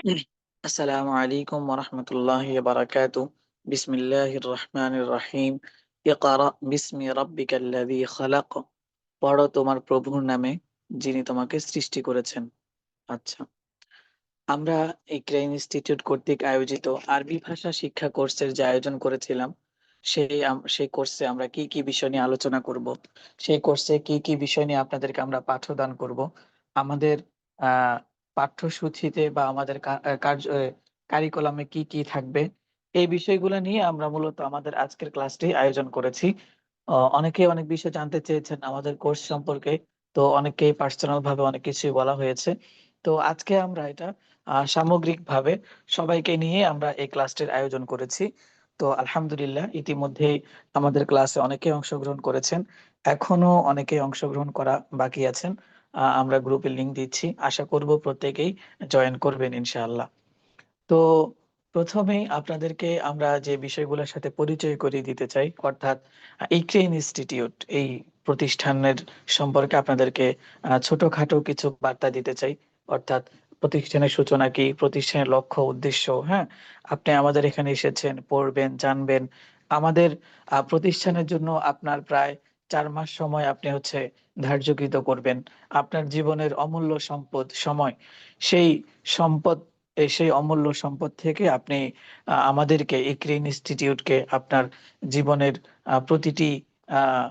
আসসালামু আলাইকুম ওরহমতুল্লাহি বারাকাতু। বিসমিল্লাহির রহমানির রহিম। ইকরা বিসমি রাব্বিকাল্লাযী খালাক। পড়ো তোমার প্রভুর নামে যিনি তোমাকে সৃষ্টি করেছেন। আচ্ছা, আমরা ইকরা ইনস্টিটিউট কর্তৃক আয়োজিত আরবি ভাষা শিক্ষা কোর্সের যে আয়োজন করেছিলাম, সেই কোর্সে আমরা কি কি বিষয় নিয়ে আলোচনা করব, সেই কোর্সে কি কি বিষয় নিয়ে আপনাদেরকে আমরা পাঠদান করব, আমাদের আহ পাঠ্যসূচিতে বা আমাদের কারিকুলামে কি কি থাকবে, এই বিষয়গুলো নিয়ে আমরা মূলত আমাদের আজকের ক্লাসটি আয়োজন করেছি। অনেকে অনেক বিষয় জানতে চেয়েছেন আমাদের কোর্স সম্পর্কে। তো অনেকেই পার্সোনাল ভাবে অনেক কিছুই বলা হয়েছে। তো আজকে আমরা এটা সামগ্রিকভাবে সবাইকে নিয়ে আমরা এই ক্লাসটির আয়োজন করেছি। তো আলহামদুলিল্লাহ, ইতিমধ্যেই আমাদের ক্লাসে অনেকে অংশগ্রহণ করেছেন, এখনো অনেকে অংশগ্রহণ করা বাকি আছেন। আমরা গ্রুপে লিংক দিচ্ছি, আশা করব প্রত্যেকেই জয়েন করবেন ইনশাআল্লাহ। তো প্রথমেই আপনাদেরকে আমরা যে বিষয়গুলোর সাথে পরিচয় করিয়ে দিতে চাই, অর্থাৎ ইকরা ইনস্টিটিউট এই প্রতিষ্ঠানের সম্পর্কে আপনাদেরকে ছোটখাটো কিছু বার্তা দিতে চাই। অর্থাৎ প্রতিষ্ঠানের সূচনা কি, প্রতিষ্ঠানের লক্ষ্য উদ্দেশ্য। হ্যাঁ, আপনি আমাদের এখানে এসেছেন, পড়বেন, জানবেন। আমাদের প্রতিষ্ঠানের জন্য আপনার প্রায় 4 মাস সময় আপনি ধার্যকৃত করবেন। আপনার জীবনের অমূল্য সম্পদ সময়, সেই সম্পদ সেই অমূল্য সম্পদ থেকে আপনি আমাদেরকে ইকরা ইনস্টিটিউটকে আপনার জীবনের প্রতিটি আহ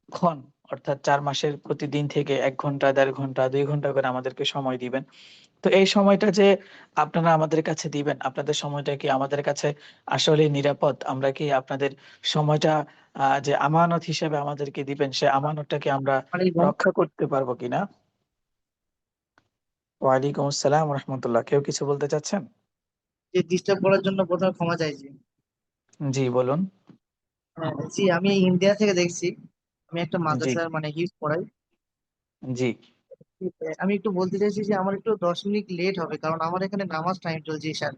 ক্ষণ, অর্থাৎ 4 মাসের প্রতিদিন থেকে 1 ঘন্টা, 1.5 ঘন্টা, 2 ঘন্টা করে আমাদেরকে সময় দিবেন। তো এই সময়টা যে আপনারা আমাদের কাছে দিবেন, আপনাদের সময়টা কি আমাদের কাছে আসলে নিরাপদ? আমরা কি আপনাদের সময়টা যে আমানত হিসেবে আমাদেরকে দিবেন, সে আমানতটাকে আমরা আলাইকুম। রক্ষা করতে পারবো কিনা? ওয়ালাইকুম আসসালাম রহমতুল্লাহ। কেউ কিছু বলতে চাচ্ছেন? যে ডিস্টার্ব করার জন্য প্রথমে ক্ষমা চাইছি। জি বলুন। হ্যাঁ, জি, আমি ইন্ডিয়া থেকে দেখছি। আমি একটা জি। মাদ্রাসার হিপস পড়াই। জি। আমি একটু বলতে চাইছি যে আমার একটু 10 মিনিট লেট হবে, কারণ আমার এখানে নামাজ টাইম চলছে স্যার।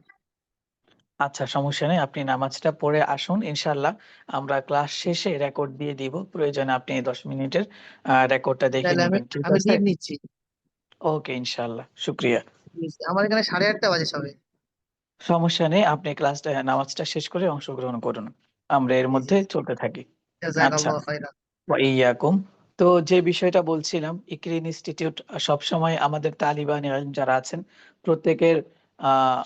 আচ্ছা, সমস্যা নেই, আপনি নামাজটা পড়ে আসুন ইনশাল্লাহ। আমরা ক্লাস শেষে রেকর্ড দিয়ে দিব, প্রয়োজনে আপনি 10 মিনিটের রেকর্ডটা দেখে তাহলে আমি নেবেন, ঠিক আমি আছে? লিভ নিচ্ছি। ওকে, ইনশাল্লাহ, শুক্রিয়া। আমার এখানে 8:30 বাজে সবে। সমস্যা নেই, আপনি নামাজটা শেষ করে অংশগ্রহণ করুন, আমরা এর জি জি মধ্যে জি। চলতে থাকি। আচ্ছা, জাযাকাল্লাহু খাইরান। ইয়াকুম। তো যে বিষয়টা বলছিলাম, ইকরা ইনস্টিটিউট সবসময় আমাদের তালিবান ইলম যারা আছেন প্রত্যেকের আহ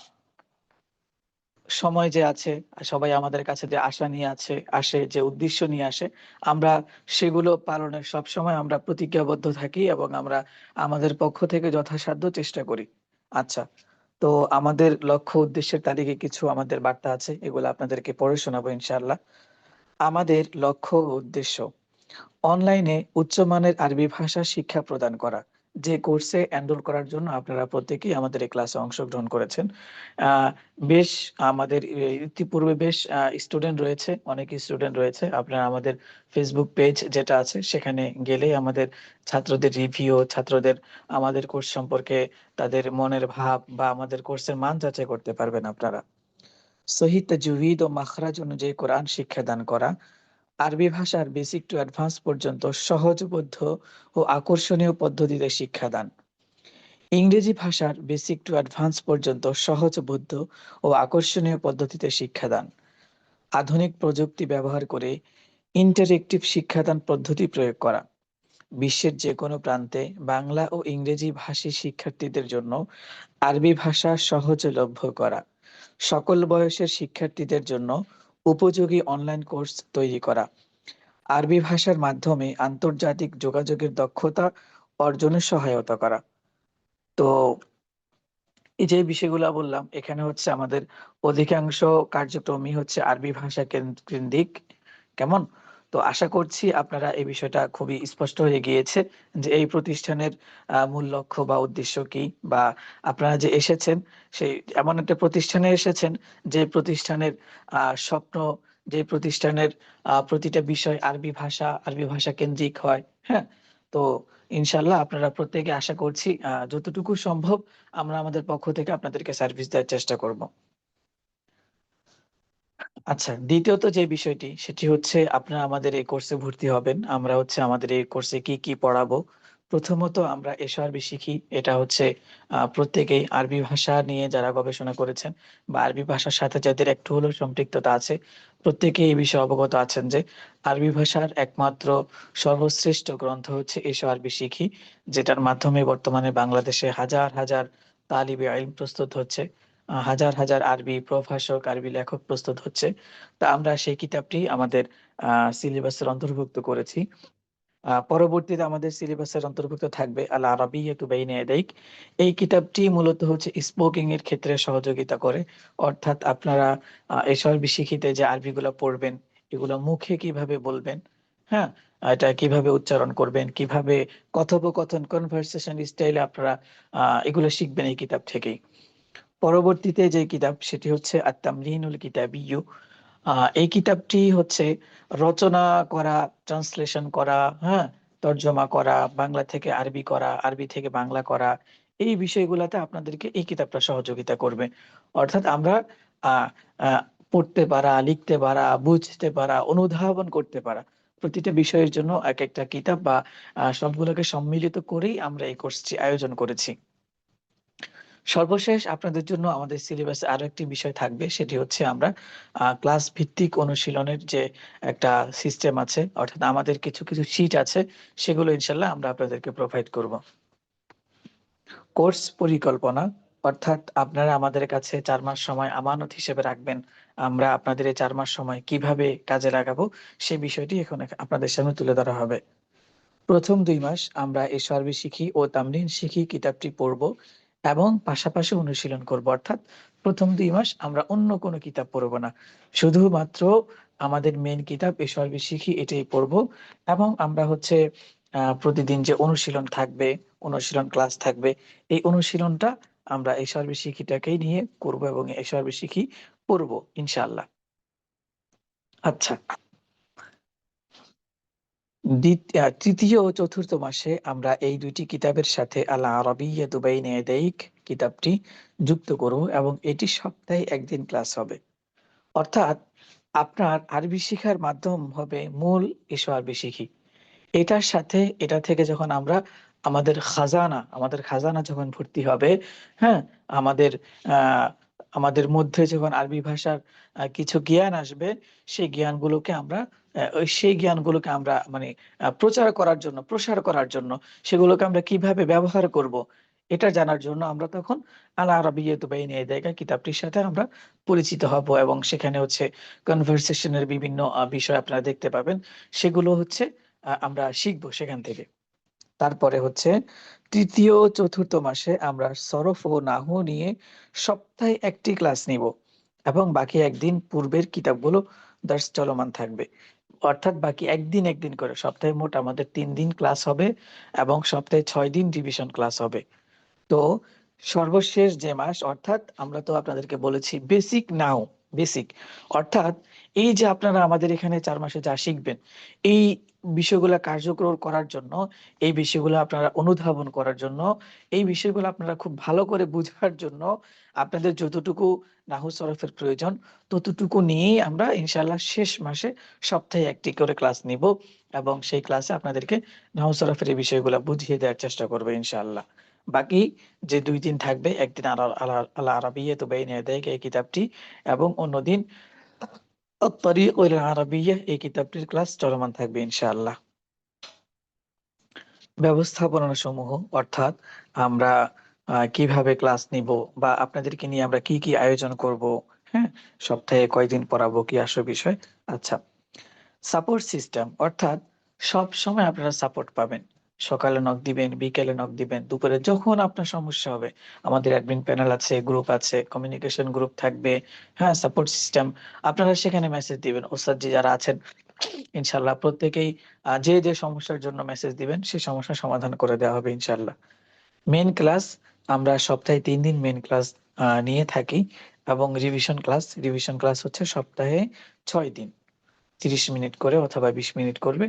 সময় যে আছে, সবাই আমাদের কাছে যে আশা নিয়ে আসে, যে উদ্দেশ্য নিয়ে আসে, আমরা সেগুলো পালনের সবসময় আমরা প্রতিজ্ঞাবদ্ধ থাকি এবং আমরা আমাদের পক্ষ থেকে যথাসাধ্য চেষ্টা করি। আচ্ছা, তো আমাদের লক্ষ্য উদ্দেশ্যের তালিকায় কিছু আমাদের বার্তা আছে, এগুলো আপনাদেরকে পড়ে শোনাবো ইনশাআল্লাহ। আমাদের লক্ষ্য ও উদ্দেশ্য: অনলাইনে উচ্চমানের আরবি ভাষা শিক্ষা প্রদান করা। যে কোর্সে এনরোল করার জন্য আপনারা প্রত্যেকেই আমাদের এই ক্লাসে অংশগ্রহণ করেছেন। আহ, বেশ আমাদের ইতিপূর্বে বেশ স্টুডেন্ট রয়েছে, অনেক স্টুডেন্ট রয়েছে। আপনারা আমাদের ফেসবুক পেজ যেটা আছে সেখানে গেলেই আমাদের ছাত্রদের রিভিউ, ছাত্রদের আমাদের কোর্স সম্পর্কে তাদের মনের ভাব বা আমাদের কোর্সের মান যাচাই করতে পারবেন আপনারা। সহি তাজউীদ ও মাখরাজ অনুযায়ী কোরআন শিক্ষাদান করা। আরবি ভাষার বেসিক টু অ্যাডভান্স পর্যন্ত সহজবোধ্য ও আকর্ষণীয় পদ্ধতিতে শিক্ষাদান। ইংরেজি ভাষার বেসিক টু অ্যাডভান্স পর্যন্ত সহজবোধ্য ও আকর্ষণীয় পদ্ধতিতে শিক্ষাদান। আধুনিক প্রযুক্তি ব্যবহার করে ইন্টারেক্টিভ শিক্ষাদান পদ্ধতি প্রয়োগ করা। বিশ্বের যে কোনো প্রান্তে বাংলা ও ইংরেজি ভাষী শিক্ষার্থীদের জন্য আরবি ভাষা সহজলভ্য করা। সকল বয়সের শিক্ষার্থীদের জন্য উপযোগী অনলাইন কোর্স তৈরি করা। আরবি ভাষার মাধ্যমে আন্তর্জাতিক যোগাযোগের দক্ষতা অর্জনে সহায়তা করা। তো এই যে বিষয়গুলো বললাম, এখানে আমাদের অধিকাংশ কার্যক্রমই আরবি ভাষা কেন্দ্রিক। কেমন? তো আশা করছি আপনারা এই বিষয়টা খুবই স্পষ্ট হয়ে গিয়েছে যে এই প্রতিষ্ঠানের মূল লক্ষ্য বা উদ্দেশ্য কি, বা আপনারা যে এসেছেন সেই এমন একটা প্রতিষ্ঠানে এসেছেন যে প্রতিষ্ঠানের স্বপ্ন, যে প্রতিষ্ঠানের প্রতিটা বিষয় আরবি ভাষা কেন্দ্রিক হয়। হ্যাঁ, তো ইনশাল্লাহ আপনারা প্রত্যেকে, আশা করছি যতটুকু সম্ভব আমরা আমাদের পক্ষ থেকে আপনাদেরকে সার্ভিস দেওয়ার চেষ্টা করব। আচ্ছা, দ্বিতীয়ত যে বিষয়টি সেটি আপনারা আমাদের এই কোর্সে ভর্তি হবেন। আমরা আমাদের এই কোর্সে কি কি পড়াবো। প্রথমত আমরা এসআরবি শিখি। এটা হচ্ছে প্রত্যেকেই আরবি ভাষা নিয়ে যারা গবেষণা করেছেন বা আরবি ভাষার সাথে যাদের একটু হলেও সম্পৃক্ততা আছে, প্রত্যেকেই এই বিষয়ে অবগত আছেন যে আরবি ভাষার একমাত্র সর্বশ্রেষ্ঠ গ্রন্থ হচ্ছে এসআরবি শিখি, যেটার মাধ্যমে বর্তমানে বাংলাদেশে হাজার হাজার তালিবে ইলম প্রস্তুত হচ্ছে, হাজার হাজার আরবি প্রভাষক, আরবি লেখক প্রস্তুত হচ্ছে। তা আমরা সেই কিতাবটি আমাদের সিলেবাসের অন্তর্ভুক্ত করেছি। পরবর্তীতে আমাদের সিলেবাসের অন্তর্ভুক্ত থাকবে আল আরাবিয়াতু বাইনা ইয়াদাইক। এই কিতাবটি মূলত হচ্ছে স্পোকিং এর ক্ষেত্রে সহযোগিতা করে। অর্থাৎ আপনারা এসব শিখিতে যে আরবিগুলো পড়বেন, এগুলো মুখে কিভাবে বলবেন, হ্যাঁ, এটা কিভাবে উচ্চারণ করবেন, কিভাবে কথোপকথন কনভারসেশন স্টাইলে আপনারা এগুলো শিখবেন এই কিতাব থেকেই। পরবর্তীতে যে কিতাব সেটি হচ্ছে আত-তামরিনুল কিতাবিয়্যু। এই কিতাবটি হচ্ছে রচনা করা, ট্রান্সলেশন করা, হ্যাঁ, তর্জমা করা, বাংলা থেকে আরবি করা, আরবি থেকে বাংলা করা, এই বিষয়গুলাতে আপনাদেরকে এই কিতাবটা সহযোগিতা করবে। অর্থাৎ আমরা আহ আহ পড়তে পারা, লিখতে পারা, বুঝতে পারা, অনুধাবন করতে পারা, প্রতিটা বিষয়ের জন্য এক একটা কিতাব বা সবগুলোকে সম্মিলিত করেই আমরা এই কোর্সটি আয়োজন করেছি। সর্বশেষ আপনাদের জন্য আমাদের সিলেবাসে আরো একটি বিষয় থাকবে, সেটি হচ্ছে আমরা ক্লাস ভিত্তিক অনুশীলনের যে একটা সিস্টেম আছে, অর্থাৎ আমাদের কিছু কিছু শীট আছে, সেগুলো ইনশাল্লাহ আমরা আপনাদেরকে প্রোভাইড করব। কোর্স পরিকল্পনা, অর্থাৎ আপনারা আমাদের কাছে 4 মাস সময় আমানত হিসেবে রাখবেন। আমরা আপনাদের এই 4 মাস সময় কিভাবে কাজে লাগাবো সে বিষয়টি এখন আপনাদের সামনে তুলে ধরা হবে। প্রথম 2 মাস আমরা এই সার্বিক শিখি ও তামরিন শিখি কিতাবটি পড়ব এবং পাশাপাশি অনুশীলন করব। অর্থাৎ প্রথম 2 মাস আমরা অন্য কোনো কিতাব পড়ব না। শুধুমাত্র আমাদের মেইন কিতাব এই সার্বিক শিখি এটাই পড়ব এবং আমরা হচ্ছে প্রতিদিন যে অনুশীলন থাকবে, অনুশীলন ক্লাস থাকবে, এই অনুশীলনটা আমরা এই সার্বিক শিখিটাকেই নিয়ে করব এবং এই সার্বিক শিখি পড়ব ইনশাআল্লাহ। আচ্ছা, তৃতীয় ও চতুর্থ মাসে আমরা এই ২ টি কিতাবের সাথে আল আরাবিয়্যাতু বাইনা ইয়াদাইক কিতাবটি যুক্ত করব এবং এটি সপ্তাহে ১ দিন ক্লাস হবে। অর্থাৎ আপনার আরবি শিখার মাধ্যম হবে মূল এসো আরবি শিখি। এটার সাথে এটা থেকে যখন আমরা আমাদের খাজানা যখন ভর্তি হবে, হ্যাঁ? আমাদের আ আমাদের মধ্যে যখন আরবি ভাষার কিছু জ্ঞান আসবে, সেই জ্ঞানগুলোকে আমরা সেই জ্ঞানগুলোকে আমরা মানে প্রচার করার জন্য, প্রসার করার জন্য, সেগুলোকে আমরা কিভাবে ব্যবহার করব, এটা জানার জন্য আমরা তখন আল আরাবিয়্যাতু বাইনা ইয়াদাইকা কিতাবটির সাথে আমরা পরিচিত হব এবং সেখানে হচ্ছে কনভারসেশন এর বিভিন্ন বিষয় আপনারা দেখতে পাবেন। সেগুলো হচ্ছে আমরা শিখবো সেখান থেকে। তারপরে হচ্ছে ৩য়, ৪র্থ মাসে আমরা সরফ ও নাহু নিয়ে সপ্তাহে ১ টি ক্লাস নিব এবং বাকি ১ দিন পূর্বের কিতাবগুলো দার্স চলমান থাকবে। অর্থাৎ বাকি ১ দিন ১ দিন করে সপ্তাহে মোট আমাদের ৩ দিন ক্লাস হবে এবং সপ্তাহে ৬ দিন রিভিশন ক্লাস হবে। তো সর্বশেষ যে মাস, অর্থাৎ আমরা তো আপনাদেরকে বলেছি বেসিক নাও, বেসিক অর্থাৎ এই যে আপনারা আমাদের এখানে ৪ মাসে যা শিখবেন, এই বিষয়গুলা কার্যকর করার জন্য, এই বিষয়গুলো আপনারা অনুধাবন করার জন্য, এই বিষয়গুলো আপনারা খুব ভালো করে বুঝার জন্য আপনাদের যতটুকু নাহু সরফের প্রয়োজন ততটুকু নিয়েই আমরা ইনশাআল্লাহ শেষ মাসে সপ্তাহে ১ টি করে ক্লাস নিব এবং সেই ক্লাসে আপনাদেরকে নাহু সরফের এই বিষয়গুলা বুঝিয়ে দেওয়ার চেষ্টা করব ইনশাআল্লাহ। বাকি যে ২ দিন থাকবে, একদিন আল আরাবিয়্যাতু বাইনা ইয়াদাইক এই কিতাবটি এবং অন্যদিন আত-তারিক ইলা আল-আরাবিয়্যাহ এই কিতাবটির ক্লাস চলমান থাকবে ইনশাআল্লাহ। ব্যবস্থাপনা সমূহ, অর্থাৎ আমরা কিভাবে ক্লাস নিব বা আপনাদেরকে নিয়ে আমরা কি, কি আয়োজন করব, হ্যাঁ? সপ্তাহে কয়দিন পড়াবো, কি আসল বিষয়। আচ্ছা, সাপোর্ট সিস্টেম, অর্থাৎ সবসময় আপনারা সাপোর্ট পাবেন। সকালে নক দিবেন, বিকেলে নক দিবেন, দুপুরে যখন আপনার সমস্যা হবে। আমাদের অ্যাডমিন প্যানেল আছে, গ্রুপ আছে, কমিউনিকেশন গ্রুপ থাকবে, হ্যাঁ? Support system. আপনারা সেখানে মেসেজ দিবেন। ওস্তাদজি যারা আছেন ইনশাআল্লাহ প্রত্যেকেই যে সমস্যার জন্য মেসেজ দিবেন সেই সমস্যার সমাধান করে দেওয়া হবে ইনশাআল্লাহ। মেইন ক্লাস আমরা সপ্তাহে ৩ দিন মেইন ক্লাস নিয়ে থাকি এবং রিভিশন ক্লাস হচ্ছে সপ্তাহে ৬ দিন। ৩০ মিনিট করে অথবা ২০ মিনিট করবে।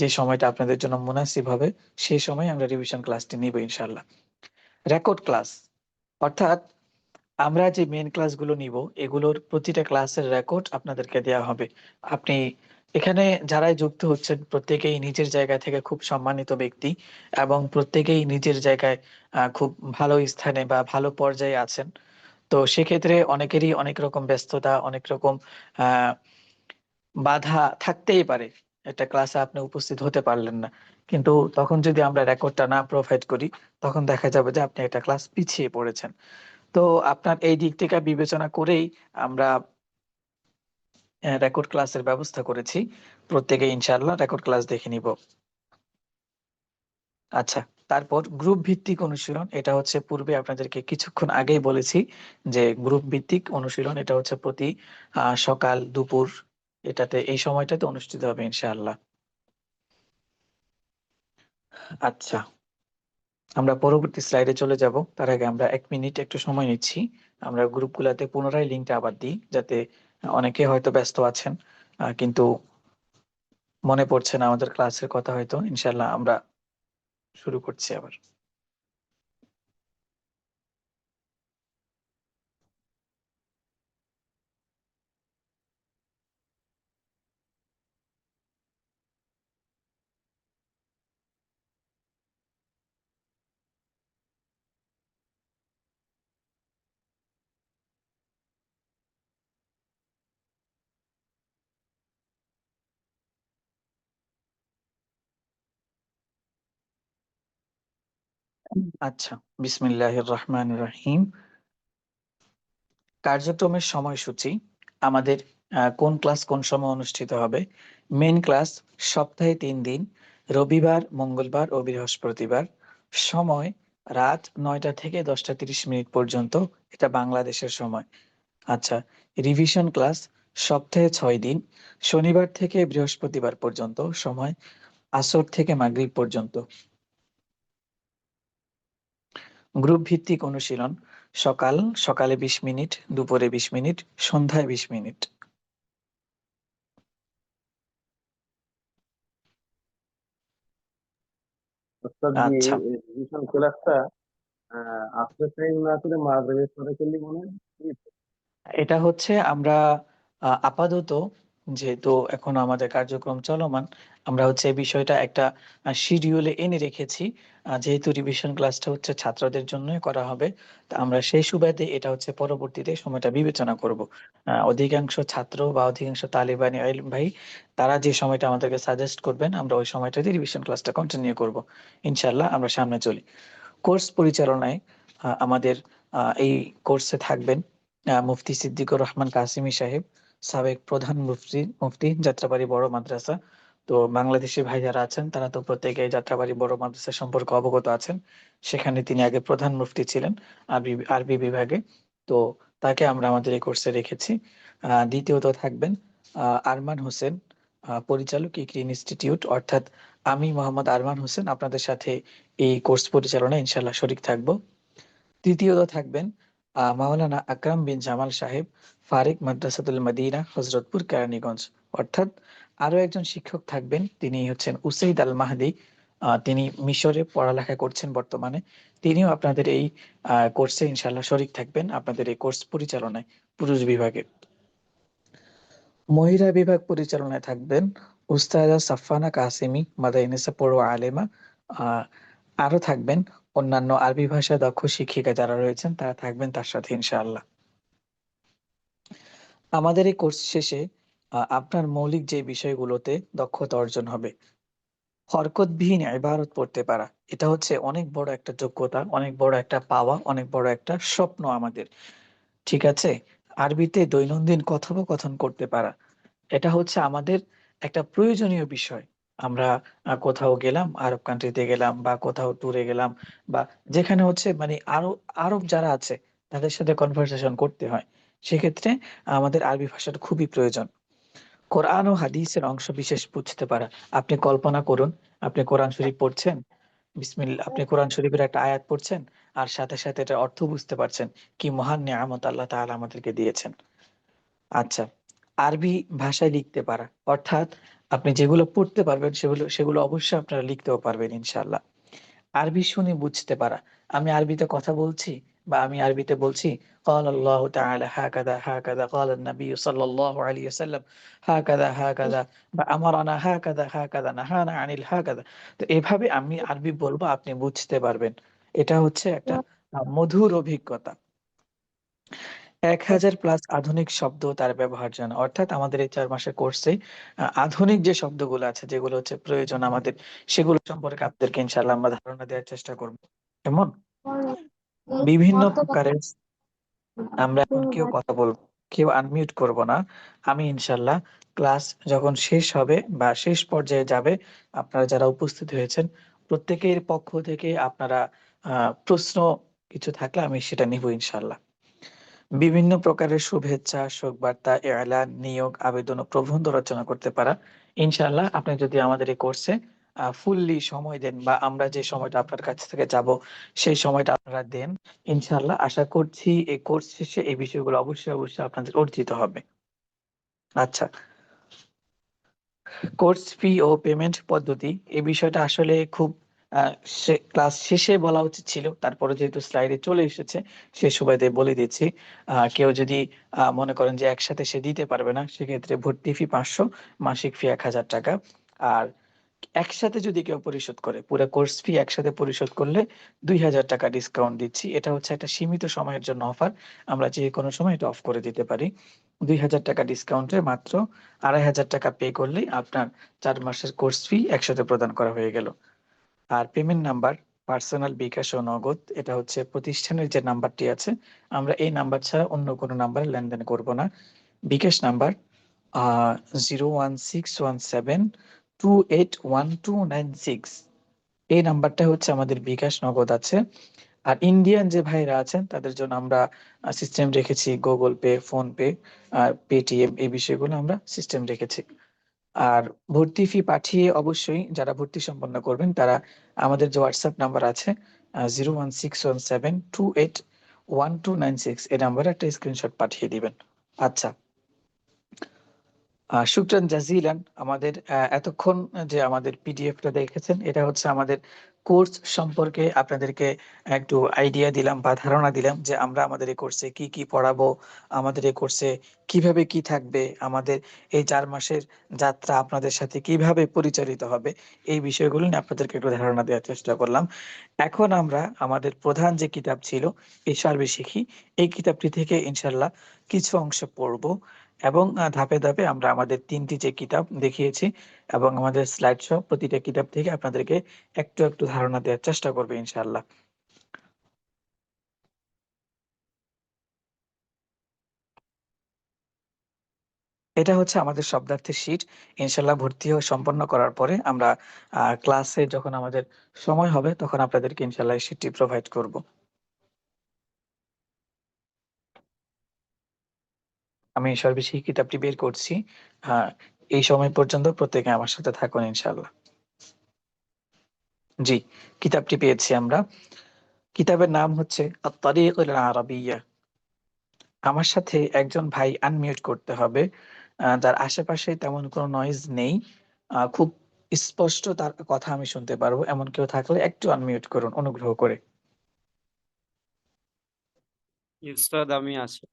যে সময়টা আপনাদের জন্য মুনাসিব হবে সেই সময় আমরা রিভিশন ক্লাসটি নিব ইনশাআল্লাহ। রেকর্ড ক্লাস, অর্থাৎ আমরা যে মেইন ক্লাসগুলো নিব এগুলোর প্রতিটা ক্লাসের রেকর্ড আপনাদেরকে দেয়া হবে। আপনি এখানে যারাই যুক্ত হচ্ছেন প্রত্যেকেই নিজের জায়গা থেকে খুব সম্মানিত ব্যক্তি এবং প্রত্যেকেই নিজের জায়গায় খুব ভালো স্থানে বা ভালো পর্যায়ে আছেন। তো সেক্ষেত্রে অনেকেরই অনেক রকম ব্যস্ততা, অনেক রকম আহ বাধা থাকতেই পারে। একটা ক্লাসে আপনি উপস্থিত হতে পারলেন না, কিন্তু তখন যদি আমরা রেকর্ডটা না প্রোভাইড করি, তখন দেখা যাবে যে আপনি একটা ক্লাস পিছিয়ে পড়েছেন। তো আপনার এই দিক থেকে বিবেচনা করেই আমরা রেকর্ড ক্লাসের ব্যবস্থা করেছি। প্রত্যেকে ইনশাআল্লাহ রেকর্ড ক্লাস দেখে নিব। আচ্ছা, তারপর গ্রুপ ভিত্তিক অনুশীলন, এটা হচ্ছে পূর্বে আপনাদেরকে কিছুক্ষণ আগেই বলেছি যে গ্রুপ ভিত্তিক অনুশীলন এটা হচ্ছে প্রতি সকাল দুপুর এটাতে এই সময়টাতে অনুষ্ঠিত হবে ইনশাআল্লাহ। আচ্ছা, আমরা পরবর্তী স্লাইডে চলে যাব। তার আগে আমরা 1 মিনিট একটু সময় নিচ্ছি। আমরা গ্রুপগুলাতে পুনরায় লিঙ্কটা আবার দিই, যাতে অনেকে হয়তো ব্যস্ত আছেন কিন্তু মনে পড়ছে না আমাদের ক্লাসের কথা। হয়তো ইনশাআল্লাহ আমরা শুরু করছি আবার। আচ্ছা, বিসমিল্লাহির রহমানির রহিম। কার্যক্রমের সময়সূচি আমাদের কোন ক্লাস কোন সময় অনুষ্ঠিত হবে। মেইন ক্লাস সপ্তাহে 3 দিন, রবিবার, মঙ্গলবার ও বৃহস্পতিবার। সময় রাত 9টা থেকে 10টা 30 মিনিট পর্যন্ত, এটা বাংলাদেশের সময়। আচ্ছা, রিভিশন ক্লাস সপ্তাহে 6 দিন, শনিবার থেকে বৃহস্পতিবার পর্যন্ত। সময় আসর থেকে মাগরিব পর্যন্ত। গ্রুপ ভিত্তিক অনুশীলন সকালে 20 মিনিট, দুপুরে 20 মিনিট, সন্ধ্যায় 20 মিনিট। ওস্তাদ জি, আচ্ছা, এই রিভিশন ক্লাসটা আফটার টাইম না করে মাগরিবের পরে করলে মনে হয় কি? এটা হচ্ছে আমরা আপাতত, যেহেতু এখন আমাদের কার্যক্রম চলমান, আমরা হচ্ছে এই বিষয়টা একটা শিডিউলে এনে রেখেছি। যেহেতু রিভিশন ক্লাসটা হচ্ছে ছাত্রদের জন্যই করা হবে, তা আমরা সেই সুবাদে এটা হচ্ছে পরবর্তীতে সময়টা বিবেচনা করব। অধিকাংশ ছাত্র বা অধিকাংশ তালিবানি ইলম ভাই তারা যে সময়টা আমাদেরকে সাজেস্ট করবেন, আমরা ওই সময়টাতে রিভিশন ক্লাসটা কন্টিনিউ করব। ইনশাল্লাহ আমরা সামনে চলি। কোর্স পরিচালনায় আমাদের এই কোর্সে থাকবেন মুফতি সিদ্দিকুর রহমান কাসিমি সাহেব, সাবেক প্রধান মুফতি যাত্রাবাড়ি বড় মাদ্রাসা। তো বাংলাদেশি ভাই যারা আছেন তারা তো প্রত্যেকে যাত্রাবাড়ি বড় মাদ্রাসা সম্পর্কে অবগত আছেন। সেখানে তিনি আগে প্রধান মুফতি ছিলেন আরবি আরবি বিভাগে। তো তাকে আমরা আমাদের এই কোর্সে রেখেছি। দ্বিতীয়ত থাকবেন আরমান হোসেন, পরিচালক ইকরি ইনস্টিটিউট, অর্থাৎ আমি মোহাম্মদ আরমান হোসেন আপনাদের সাথে এই কোর্স পরিচালনায় ইনশাল্লাহ শরীক থাকব। তৃতীয়ত থাকবেন মাওলানা আকরাম বিন জামাল সাহেব, ফারিক মাদ্রাসাতুল মদিনা, হজরতপুর, কেরানীগঞ্জ। অর্থাৎ আরো একজন শিক্ষক থাকবেন, তিনি হচ্ছেন উসাইদ আল মাহদি। তিনি মিশরে পড়ালেখা করছেন বর্তমানে। তিনিও আপনাদের এই কোর্সে ইনশাল্লাহ শরীক থাকবেন, আপনাদের এই কোর্স পরিচালনায় পুরুষ বিভাগে। মহিলা বিভাগ পরিচালনায় থাকবেন উস্তাদা সাফানা কাসেমি, মাদাইনেসা পড়ুয়া আলেমা। আহ আরো থাকবেন অন্যান্য আরবি ভাষায় দক্ষ শিক্ষিকা যারা রয়েছেন, তারা থাকবেন তার সাথে ইনশাআল্লাহ। আমাদের এই কোর্স শেষে আপনার মৌলিক যে বিষয়গুলোতে দক্ষতা অর্জন হবে, হরকতবিহীন ইবারত পড়তে পারা, এটা হচ্ছে অনেক বড় একটা যোগ্যতা, অনেক বড় একটা পাওয়া, অনেক বড় একটা স্বপ্ন আমাদের। ঠিক আছে? আরবিতে দৈনন্দিন কথোপকথন করতে পারা, এটা হচ্ছে আমাদের একটা প্রয়োজনীয় বিষয়। আমরা কোথাও গেলাম, আরব কান্ট্রিতে গেলাম বা কোথাও ট্যুরে গেলাম, বা যেখানে হচ্ছে মানে আরব যারা আছে তাদের সাথে কনভারসেশন করতে হয়। সেক্ষেত্রে আমাদের আরবি ভাষাটা খুবই প্রয়োজন। কোরআন ও হাদিসের অংশবিশেষ বুঝতে পারা। আপনি কল্পনা করুন, আপনি কোরআন শরীফ পড়ছেন, বিসমিল্লাহ, আপনি কোরআন শরীফের একটা আয়াত পড়ছেন, আর সাথে সাথে এটার অর্থ বুঝতে পারছেন। কি মহান নিয়ামত আল্লাহ তাআলা আমাদেরকে দিয়েছেন। আচ্ছা, আরবি ভাষায় লিখতে পারা, অর্থাৎ আপনি যেগুলো পড়তে পারবেন সেগুলো সেগুলো অবশ্যই আপনারা লিখতেও পারবেন ইনশাআল্লাহ। আরবি শুনে বুঝতে পারা, আমি আরবিতে কথা বলছি, বা আমি আরবিতে বলছি قال الله تعالى هكذا هكذا قال النبي صلى الله عليه وسلم هكذا هكذا বা আমারানা هكذا هكذا نهانا عن الهكذا। তো এভাবে আমি আরবি বলবো, আপনি বুঝতে পারবেন। এটা হচ্ছে একটা মধুর অভিজ্ঞতা। 1000 প্লাস আধুনিক শব্দ তার ব্যবহার জানা, অর্থাৎ আমাদের এই 4 মাসের কোর্সে আধুনিক যে শব্দগুলো আছে, যেগুলো হচ্ছে প্রয়োজন আমাদের, সেগুলো সম্পর্কে আপনাদেরকে ইনশাআল্লাহ আমরা ধারণা দেওয়ার চেষ্টা করব। কেমন? বিভিন্ন প্রকারের আমরা এখন কেউ কথা বলবো, কেউ আনমিউট করব না। আমি ইনশাআল্লাহ ক্লাস যখন শেষ হবে বা শেষ পর্যায়ে যাবে, আপনারা যারা উপস্থিত হয়েছেন প্রত্যেকের পক্ষ থেকে আপনারা প্রশ্ন কিছু থাকলে আমি সেটা নিব ইনশাআল্লাহ। বিভিন্ন প্রকারের শুভেচ্ছা, শোকবার্তা, এলান, নিয়োগ, আবেদন ও প্রবন্ধ রচনা করতে পারা। ইনশাআল্লাহ আপনি যদি আমাদের এই কোর্সে ফুললি সময় দেন, বা আমরা যে সময়টা আপনার কাছ থেকে যাব সেই সময়টা আপনারা দেন, ইনশাআল্লাহ আশা করছি এই কোর্স শেষে এই বিষয়গুলো অবশ্যই আপনাদের অর্জিত হবে। আচ্ছা, কোর্স ফি ও পেমেন্ট পদ্ধতি, এই বিষয়টা আসলে খুব ক্লাস শেষে বলা উচিত ছিল, তারপরে যেহেতু স্লাইডে চলে এসেছে সে সুবাদে বলে দিচ্ছি। কেউ যদি মনে করেন যে একসাথে সে দিতে পারবে না, সেক্ষেত্রে ভর্তি ফি 500, মাসিক ফি 1000 টাকা। আর একসাথে যদি কেউ পরিশোধ করে, পুরো কোর্স ফি একসাথে পরিশোধ করলে 2000 টাকা ডিসকাউন্ট দিচ্ছি। এটা হচ্ছে একটা সীমিত সময়ের জন্য অফার, আমরা যে কোনো সময় এটা অফ করে দিতে পারি। 2000 টাকা ডিসকাউন্টে মাত্র 2500 টাকা পে করলেই আপনার 4 মাসের কোর্স ফি একসাথে প্রদান করা হয়ে গেল। আর পেমেন্ট নাম্বার পার্সোনাল, বিকাশ ও নগদ, এটা হচ্ছে প্রতিষ্ঠানের যে নাম্বারটি আছে, আমরা এই নাম্বার ছাড়া অন্য কোনো নাম্বারে লেনদেন করব না। বিকাশ নাম্বার 01617281296, এই নাম্বারটা হচ্ছে আমাদের বিকাশ নগদ আছে। আর ইন্ডিয়ান যে ভাইরা আছেন তাদের জন্য আমরা সিস্টেম রেখেছি গুগল পে, ফোন পে, আর পেটিএম, এই বিষয়গুলো আমরা সিস্টেম রেখেছি। আর ভর্তি ফি পাঠিয়ে অবশ্যই যারা ভর্তি সম্পন্ন করবেন তারা আমাদের যে হোয়াটসঅ্যাপ নাম্বার আছে 01617281296, এই নাম্বারে একটা স্ক্রিনশট পাঠিয়ে দিবেন। আচ্ছা, শুকরান জাজিলান। আমাদের এতক্ষণ যে আমাদের পিডিএফটা দেখেছেন, এটা হচ্ছে আমাদের কোর্স সম্পর্কে আপনাদেরকে একটু আইডিয়া দিলাম বা ধারণা দিলাম যে আমরা আমাদের এই কোর্সে কি কি পড়াবো, আমাদের এই কোর্সে কিভাবে কি থাকবে, আমাদের এই 4 মাসের যাত্রা আপনাদের সাথে কিভাবে পরিচালিত হবে, এই বিষয়গুলো নিয়ে আপনাদেরকে একটু ধারণা দেওয়ার চেষ্টা করলাম। এখন আমরা আমাদের প্রধান যে কিতাব ছিল এই সার্বে শিখি, এই কিতাবটি থেকে ইনশাল্লাহ কিছু অংশ পড়বো, এবং ধাপে ধাপে আমরা আমাদের 3টি যে কিতাব দেখিয়েছি এবং আমাদের স্লাইড সহ প্রতিটা কিতাব থেকে আপনাদেরকে একটু একটু ধারণা দেওয়ার চেষ্টা করবে ইনশাআল্লাহ। এটা হচ্ছে আমাদের শব্দার্থের শীট। ইনশাআল্লাহ ভর্তি সম্পন্ন করার পরে আমরা ক্লাসে যখন আমাদের সময় হবে তখন আপনাদেরকে ইনশাআল্লাহ এই শীটটি প্রোভাইড করব। আমি সর্বশেষ কিতাবটি বের করছি। এই সময় পর্যন্ত প্রত্যেকে আমার সাথে থাকুন ইনশাআল্লাহ। জি, কিতাবটি পেয়েছি আমরা। কিতাবের নাম হচ্ছে আত-তারিকুল আরাবিয়্যা। আমার সাথে একজন ভাই আনমিউট করতে হবে, যার আশেপাশে তেমন কোনো নয়েজ নেই, খুব স্পষ্ট তার কথা আমি শুনতে পারবো এমন কেউ থাকলে একটু আনমিউট করুন অনুগ্রহ করে। উস্তাদ আমি আছি।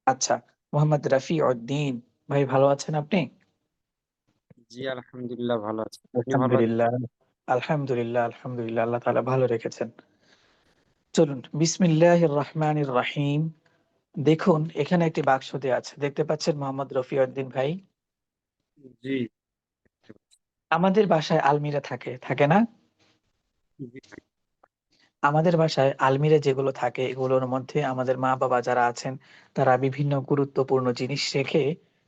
আচ্ছা, মোহাম্মদ রফি উদ্দিন ভাই, ভালো আছেন আপনি? জি আলহামদুলিল্লাহ ভালো আছি। আপনি ভালো আছেন? আলহামদুলিল্লাহ, আলহামদুলিল্লাহ, আলহামদুলিল্লাহ, আল্লাহ তাআলা ভালো রেখেছেন। চলুন, বিসমিল্লাহির রহমানির রহিম। দেখুন এখানে একটি বাক্স দেয়া আছে, দেখতে পাচ্ছেন মোহাম্মদ রফি উদ্দিন ভাই? জি আমাদের বাসায় আলমিরা থাকে, থাকে না? জি আমাদের বাসায় আলমিরা যেগুলো থাকে এগুলোর মধ্যে আমাদের মা বাবা যারা আছেন তারা বিভিন্ন গুরুত্বপূর্ণ জিনিস রেখে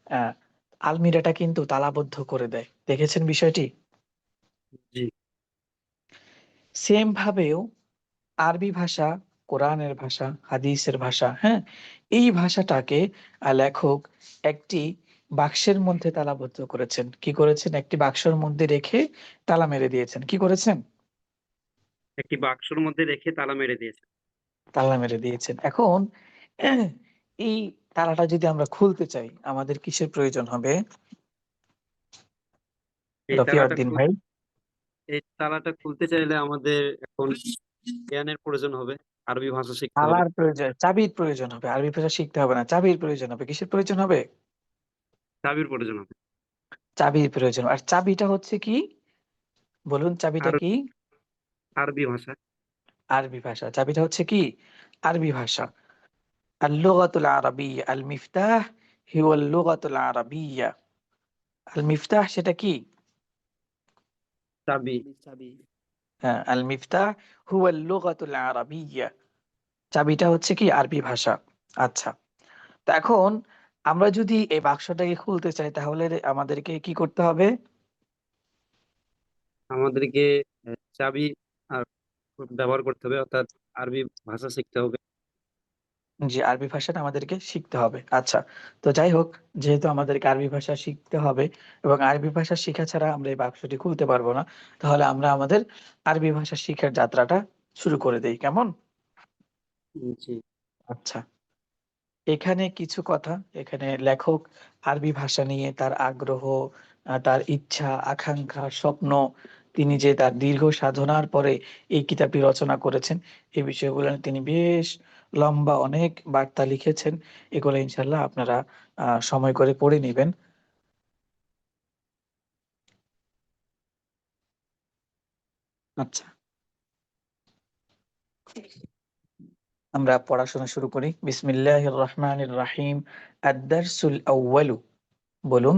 আহ আলমিরাটা কিন্তু তালাবদ্ধ করে দেয়, দেখেছেন বিষয়টি? জি সেম ভাবেও আরবি ভাষা, কোরআনের ভাষা, হাদিসের ভাষা, হ্যাঁ, এই ভাষাটাকে লেখক একটি বাক্সের মধ্যে তালাবদ্ধ করেছেন। কি করেছেন? একটি বাক্সের মধ্যে রেখে তালা মেরে দিয়েছেন। কি করেছেন? একটি বাক্সর মধ্যে রেখে তালা মেরে দিয়েছে। তালা মেরে দিয়েছেন। এখন এই তালাটা যদি আমরা খুলতে চাই আমাদের কিসের প্রয়োজন হবে এই তালাটা রফিউদ্দিন খুল ভাই? এই তালাটা খুলতে চাইলে আমাদের এখন জ্ঞানের প্রয়োজন হবে, আরবি ভাষা শিখতে হলে। তালার প্রয়োজন, চাবির প্রয়োজন হবে। আরবি ভাষা শিখতে হবে না, চাবির প্রয়োজন হবে। কিসের প্রয়োজন হবে? চাবির প্রয়োজন হবে। চাবির প্রয়োজন। আর চাবিটা হচ্ছে কি? বলুন, চাবিটা আর কি? আরবি ভাষা। আরবি ভাষা। চাবিটা হচ্ছে কি? আরবি ভাষা। আল-লুগাতুল আরাবিয়্যা, আল-মিফতাহ হিওয়াল লুগাতুল আরাবিয়্যা। আল-মিফতাহ সেটা কি? চাবি। হ্যাঁ, আল-মিফতাহ হুয়াল লুগাতুল আরাবিয়্যা। চাবিটা হচ্ছে কি? আরবি ভাষা। আচ্ছা। তো এখন আমরা যদি এই বাক্সটাকে খুলতে চাই তাহলে আমাদেরকে কি করতে হবে? আমাদেরকে চাবি আর ব্যবহার করতে হবে, অর্থাৎ আরবি ভাষা শিখতে হবে। জি, আরবি ভাষাটা আমাদেরকে শিখতে হবে। আচ্ছা। তো যাই হোক, যেহেতু আমাদেরকে আরবি ভাষা শিখতে হবে এবং আরবি ভাষা শিখা ছাড়া আমরা এই বাক্সটি খুলতে পারবো না, তাহলে আমরা আমাদের আরবি ভাষা শিখার যাত্রাটা শুরু করে দেই। কেমন? জি। আচ্ছা। এখানে কিছু কথা, এখানে লেখক আরবি ভাষা নিয়ে তার আগ্রহ, তার ইচ্ছা, আকাঙ্ক্ষা, স্বপ্ন, তিনি যে তার দীর্ঘ সাধনার পরে এই কিতাবটি রচনা করেছেন, এই বিষয়গুলো নিয়ে তিনি বেশ লম্বা অনেক বার্তা লিখেছেন। এগুলো ইনশাল্লাহ আপনারা সময় করে পড়ে নিবেন। আচ্ছা, আমরা পড়াশোনা শুরু করি। বিসমিল্লাহির রহমানির রহিম। আদ-দারসুল আউয়ালু। বলুন।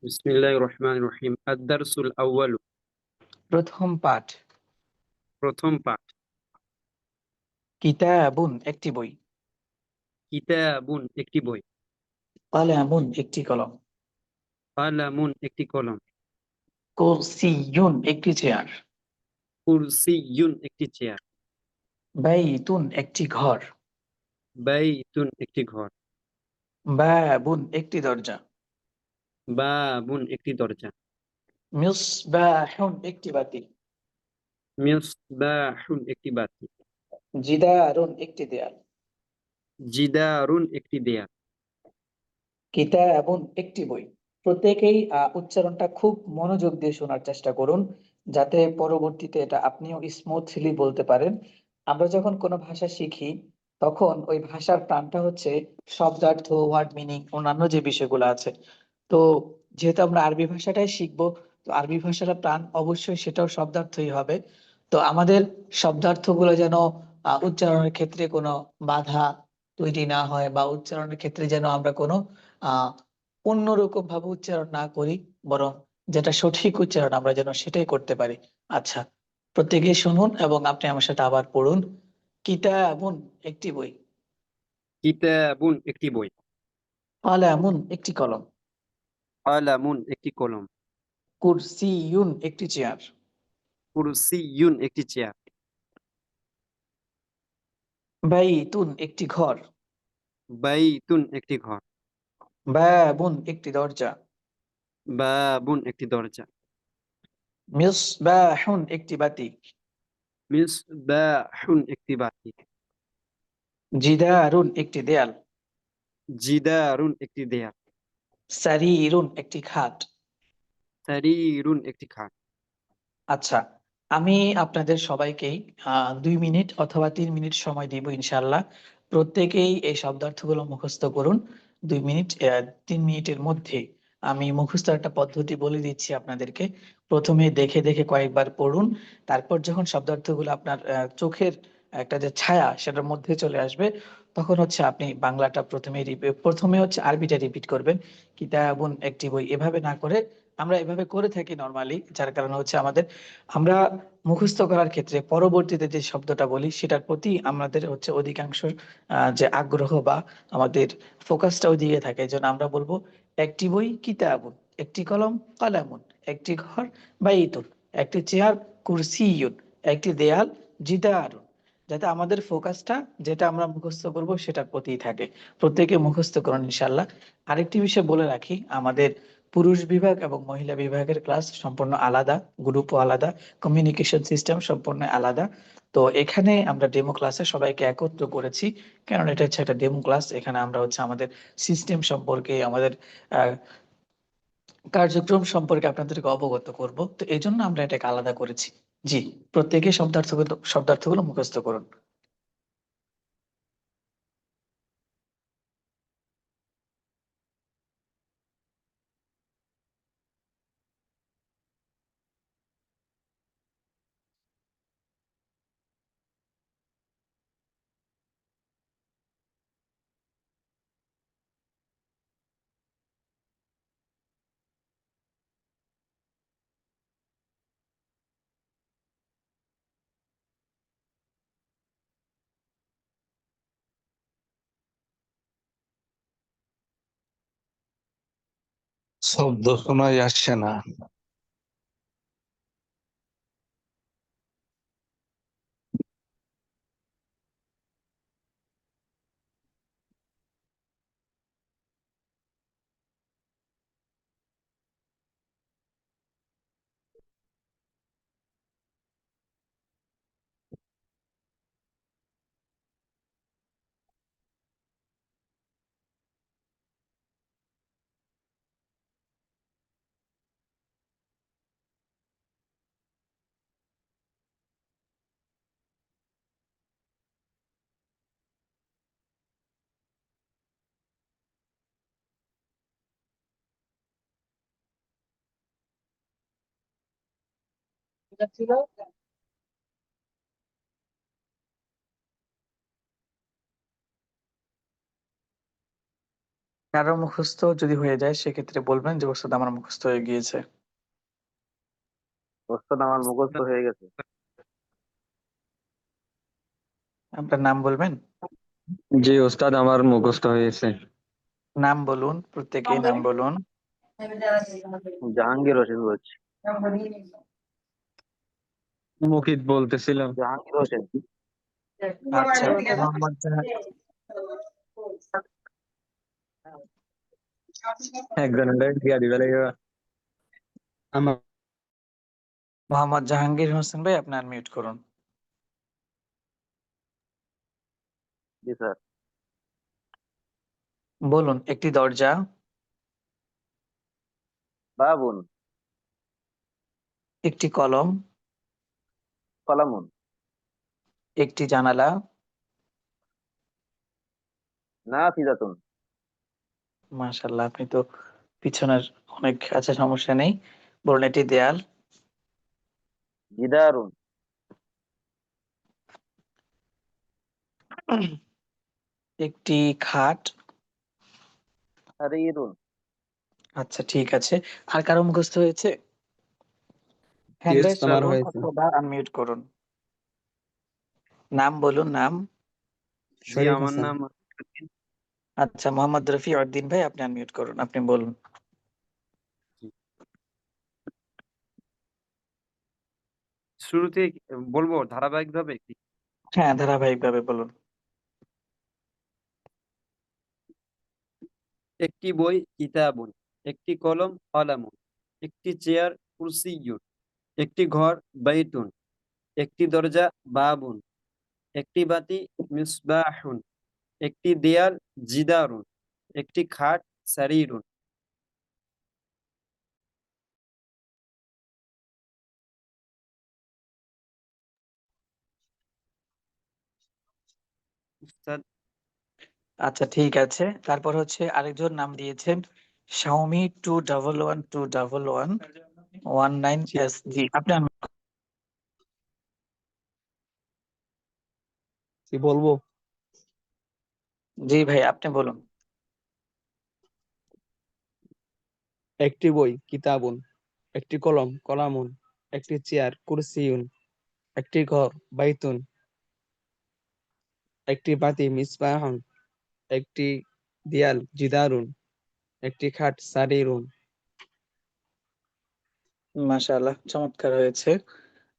বিসমিল্লাহির রহমানির রহিম। আদ-দারসুল আউয়ালু। প্রথম পাঠ। প্রথম পাঠ। কিতাবুন একটি বই। কিতাবুন একটি বই। কালামুন একটি কলম। কালামুন একটি কলম। কুরসিয়ুন একটি চেয়ার। কুরসিয়ুন একটি চেয়ার। বাইতুন একটি ঘর। বাইতুন একটি ঘর। বাবুন একটি দরজা। বাবুন একটি দরজা। মিসবাহুন একটি বাতি। মিসবাহুন একটি বাতি। জিদারুন একটি দেয়াল। জিদারুন একটি দেয়াল। কিতাবুন একটি বই। প্রত্যেকেই উচ্চারণটা খুব মনোযোগ দিয়ে শোনার চেষ্টা করুন, যাতে পরবর্তীতে এটা আপনিও স্মুথলি বলতে পারেন। আমরা যখন কোনো ভাষা শিখি তখন ওই ভাষার প্রাণটা হচ্ছে শব্দার্থ, ওয়ার্ড মিনিং, অন্যান্য যে বিষয়গুলো আছে। তো যেহেতু আমরা আরবি ভাষাটাই শিখবো, তো আরবি ভাষাটা প্রাণ অবশ্যই সেটাও শব্দার্থই হবে। তো আমাদের শব্দার্থগুলো যেন উচ্চারণের ক্ষেত্রে কোনো বাধা তৈরি না হয়, বা উচ্চারণের ক্ষেত্রে যেন আমরা কোনো আহ অন্যরকম ভাবে উচ্চারণ না করি, বরং যেটা সঠিক উচ্চারণ আমরা যেন সেটাই করতে পারি। আচ্ছা, প্রত্যেকেই শুনুন এবং আপনি আমার সাথে আবার পড়ুন। কিতাবুন একটি বই। কিতাবুন একটি বই। কলামুন একটি কলম। কালামুন একটি কলম। কুরসিয়ুন একটি চেয়ার। কুরসিয়ুন একটি চেয়ার। বাইতুন একটি ঘর। বাইতুন একটি ঘর। বাবুন একটি দরজা। বাবুন একটি দরজা। মিসবাহুন একটি বাতি। মিসবাহুন একটি বাতি। জিদারুন একটি দেয়াল। জিদারুন একটি দেয়াল। সারিরুন একটি খাট। সারিরুন একটি খাট। আচ্ছা, আমি আপনাদের সবাইকেই ২ মিনিট অথবা ৩ মিনিট সময় দিব ইনশাআল্লাহ। প্রত্যেকেই এই শব্দার্থগুলো মুখস্থ করুন। ২ মিনিট ৩ মিনিটের মধ্যে আমি মুখস্থ একটা পদ্ধতি বলে দিচ্ছি আপনাদেরকে। প্রথমে দেখে, দেখে কয়েকবার পড়ুন। তারপর যখন শব্দার্থগুলো আপনার চোখের একটা যে ছায়া সেটার মধ্যে চলে আসবে, তখন হচ্ছে আপনি বাংলাটা প্রথমে হচ্ছে আরবিটা রিপিট করবেন। কিতাবুন একটি বই। এভাবে না করে আমরা এভাবে করে থাকি নরমালি, যার কারণে হচ্ছে আমরা মুখস্থ করার ক্ষেত্রে পরবর্তীতে যে শব্দটা বলি সেটার প্রতি আমাদের হচ্ছে অধিকাংশ যে আগ্রহ বা আমাদের ফোকাসটা ওইদিকে থাকে। এজন্য আমরা বলবো একটি বই কিতাবুন, একটি কলম কলামুন, একটি ঘর বাইতুন, একটি চেয়ার কুরসিয়ুন, একটি দেয়াল জিদারুন। যাতে আমাদের ফোকাসটা যেটা আমরা মুখস্থ করব সেটার প্রতিই থাকে। প্রত্যেকে মুখস্থ করুন ইনশাআল্লাহ। আরেকটি বিষয় বলে রাখি, আমাদের পুরুষ বিভাগ এবং মহিলা বিভাগের ক্লাস সম্পূর্ণ আলাদা, গ্রুপও আলাদা, কমিউনিকেশন সিস্টেম সম্পূর্ণ আলাদা। তো এখানে আমরা ডেমো ক্লাসে সবাইকে একত্র করেছি, কারণ এটা হচ্ছে একটা ডেমো ক্লাস। এখানে আমরা হচ্ছে আমাদের সিস্টেম সম্পর্কে, আমাদের আহ, কার্যক্রম সম্পর্কে আপনাদেরকে অবগত করব। তো এই জন্য আমরা এটাকে আলাদা করেছি। জি, প্রত্যেকে শব্দার্থগুলো মুখস্থ করুন। শব্দ শোনাই আসছে না। কারো মুখস্থ যদি হয়ে যায় সেক্ষেত্রে বলবেন যে ওস্তাদ আমার মুখস্থ হয়ে গিয়েছে। ওস্তাদ আমার মুখস্থ হয়ে গেছে। আপনার নাম বলবেন? জি ওস্তাদ আমার মুখস্থ হয়েছে। নাম বলুন, প্রত্যেকেই নাম বলুন। জাহাঙ্গীর হোসেন বলছি। মুকিত বলতেছিলাম। জাহাঙ্গীর হোসেন। আচ্ছা, একজনের দিয়া দিবে লাগে। আমার মোহাম্মদ জাহাঙ্গীর হোসেন ভাই আপনি আনমিউট করুন। জি স্যার। বলুন, একটি দরজা, বাবুন। একটি কলম, কলামুন। একটি জানালা, নাফিজাতুন। মাশাআল্লাহ আপনি তো পিছনের অনেক আছে, সমস্যা নেই। বলুন, এটি দেয়াল, জিদারুন। একটি খাট। হারিরুন। আচ্ছা ঠিক আছে। আর কারো মুখস্থ হয়েছে? হ্যান্ড ইয়েস রাইজ আমার রাখুন হয়েছে। অথবা আনমিউট করুন। নাম বলুন, নাম। জি শরীফ আমার হাসান। নাম আচ্ছা, মোহাম্মদ রফি উদ্দিন ভাই আপনি আনমিউট করুন, আপনি বলুন। শুরুতে বলবো ধারাবাহিকভাবে কি? হ্যাঁ, ধারাবাহিকভাবে বলুন। একটি বই কিতাবুন, একটি কলম কলামুন, একটি চেয়ার কুরসিয়ুন, একটি ঘর বাইতুন, একটি দরজা বাবুন, একটি বাতি মিসবাহুন, একটি দেয়াল জিদারুন, একটি খাট সারিরুন। উস্তাদ আচ্ছা ঠিক আছে, তারপর হচ্ছে আরেকজন নাম দিয়েছেন শাওমি 2112119SG, আপনি কি বলবো? জি ভাই আপনি বলুন। একটি বই কিতাবুন, একটি কলম কলামুন, একটি চেয়ার কুরসিয়ুন, একটি ঘর বাইতুন, একটি বাতি মিসবাহুন, একটি দেয়াল জিদারুন, একটি খাট সারিরুন। মাশাআল্লাহ, চমৎকার হয়েছে।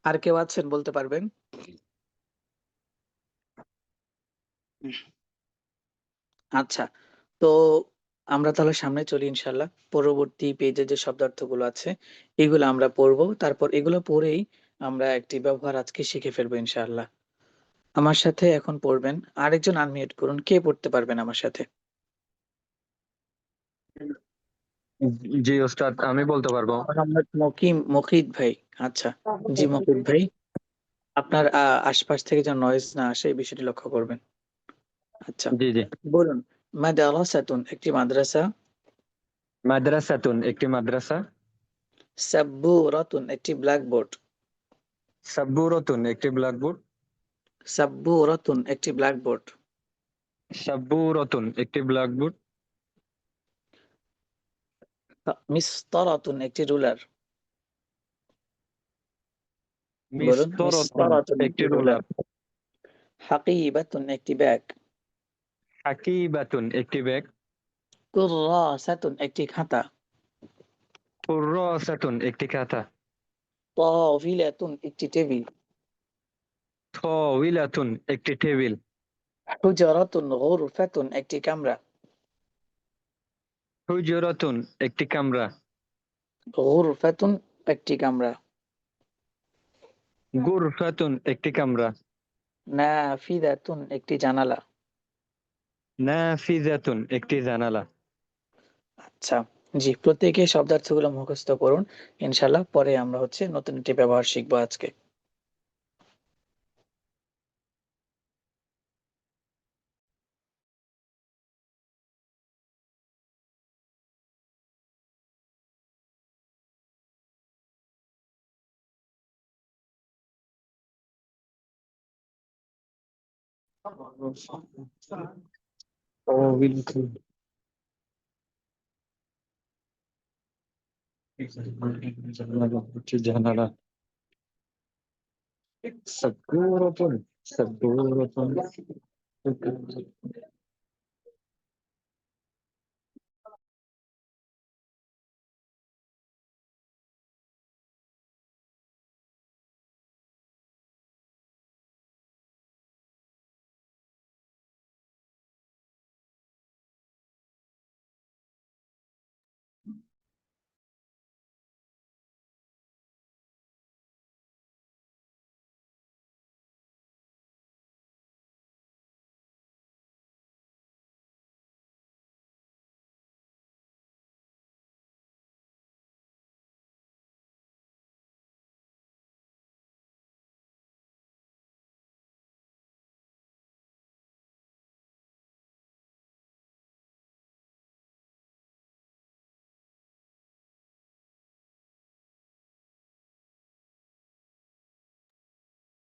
আর কেউ আছেন বলতে পারবেন? আচ্ছা, তো আমরা তাহলে সামনে চলি ইনশাল্লাহ। পরবর্তী পেজে যে শব্দার্থগুলো আছে এগুলো আমরা পড়বো, তারপর এগুলো পড়েই আমরা একটি ব্যবহার আজকে শিখে ফেলবো ইনশাআল্লাহ। আমার সাথে এখন পড়বেন, আরেকজন আনমিউট করুন, কে পড়তে পারবেন আমার সাথে? জি ওস্তাদ আমি বলতে পারবো। মোহাম্মদ মকিদ ভাই। আচ্ছা, জি মকিদ ভাই। আপনার আশপাশ থেকে যেন নয়েজ না আসে এই বিষয়টি লক্ষ্য করবেন। আচ্ছা, জি জি। বলুন। মাদ্রাসাতুন একটি মাদ্রাসা। মাদ্রাসাতুন একটি মাদ্রাসা। সাব্বুরাতুন একটি ব্ল্যাকবোর্ড। সাব্বুরাতুন একটি ব্ল্যাকবোর্ড। সাব্বুরাতুন একটি ব্ল্যাকবোর্ড। সাব্বুরাতুন একটি ব্ল্যাকবোর্ড। মিসতারাতুন একটি রুলার। বলুন। মিসতারাতুন মিসতারাতুন একটি একটি রুলার। রুলার। হাকিবাতুন একটি ব্যাগ। হাকিবাতুন একটি ব্যাগ। কুররাসাতুন একটি খাতা। কুররাসাতুন একটি খাতা। তাওবিলাতুন একটি টেবিল। তাওবিলাতুন একটি টেবিল। হুজরাতুন গুরফাতুন একটি কামরা। হুজরাতুন একটি কামরা। গুরফাতুন একটি কামরা। গুরফাতুন একটি কামরা। নাফিদাতুন একটি জানালা। নাফিজাতুন একটি জানালা। আচ্ছা, জি, প্রত্যেকে শব্দার্থগুলো মুখস্থ করুন। ইনশাল্লাহ পরে আমরা নতুন একটি ব্যবহার শিখবো আজকে। তাওবিলাতুন জানালা। সাব্বুরাতুন সাব্বুরাতুন।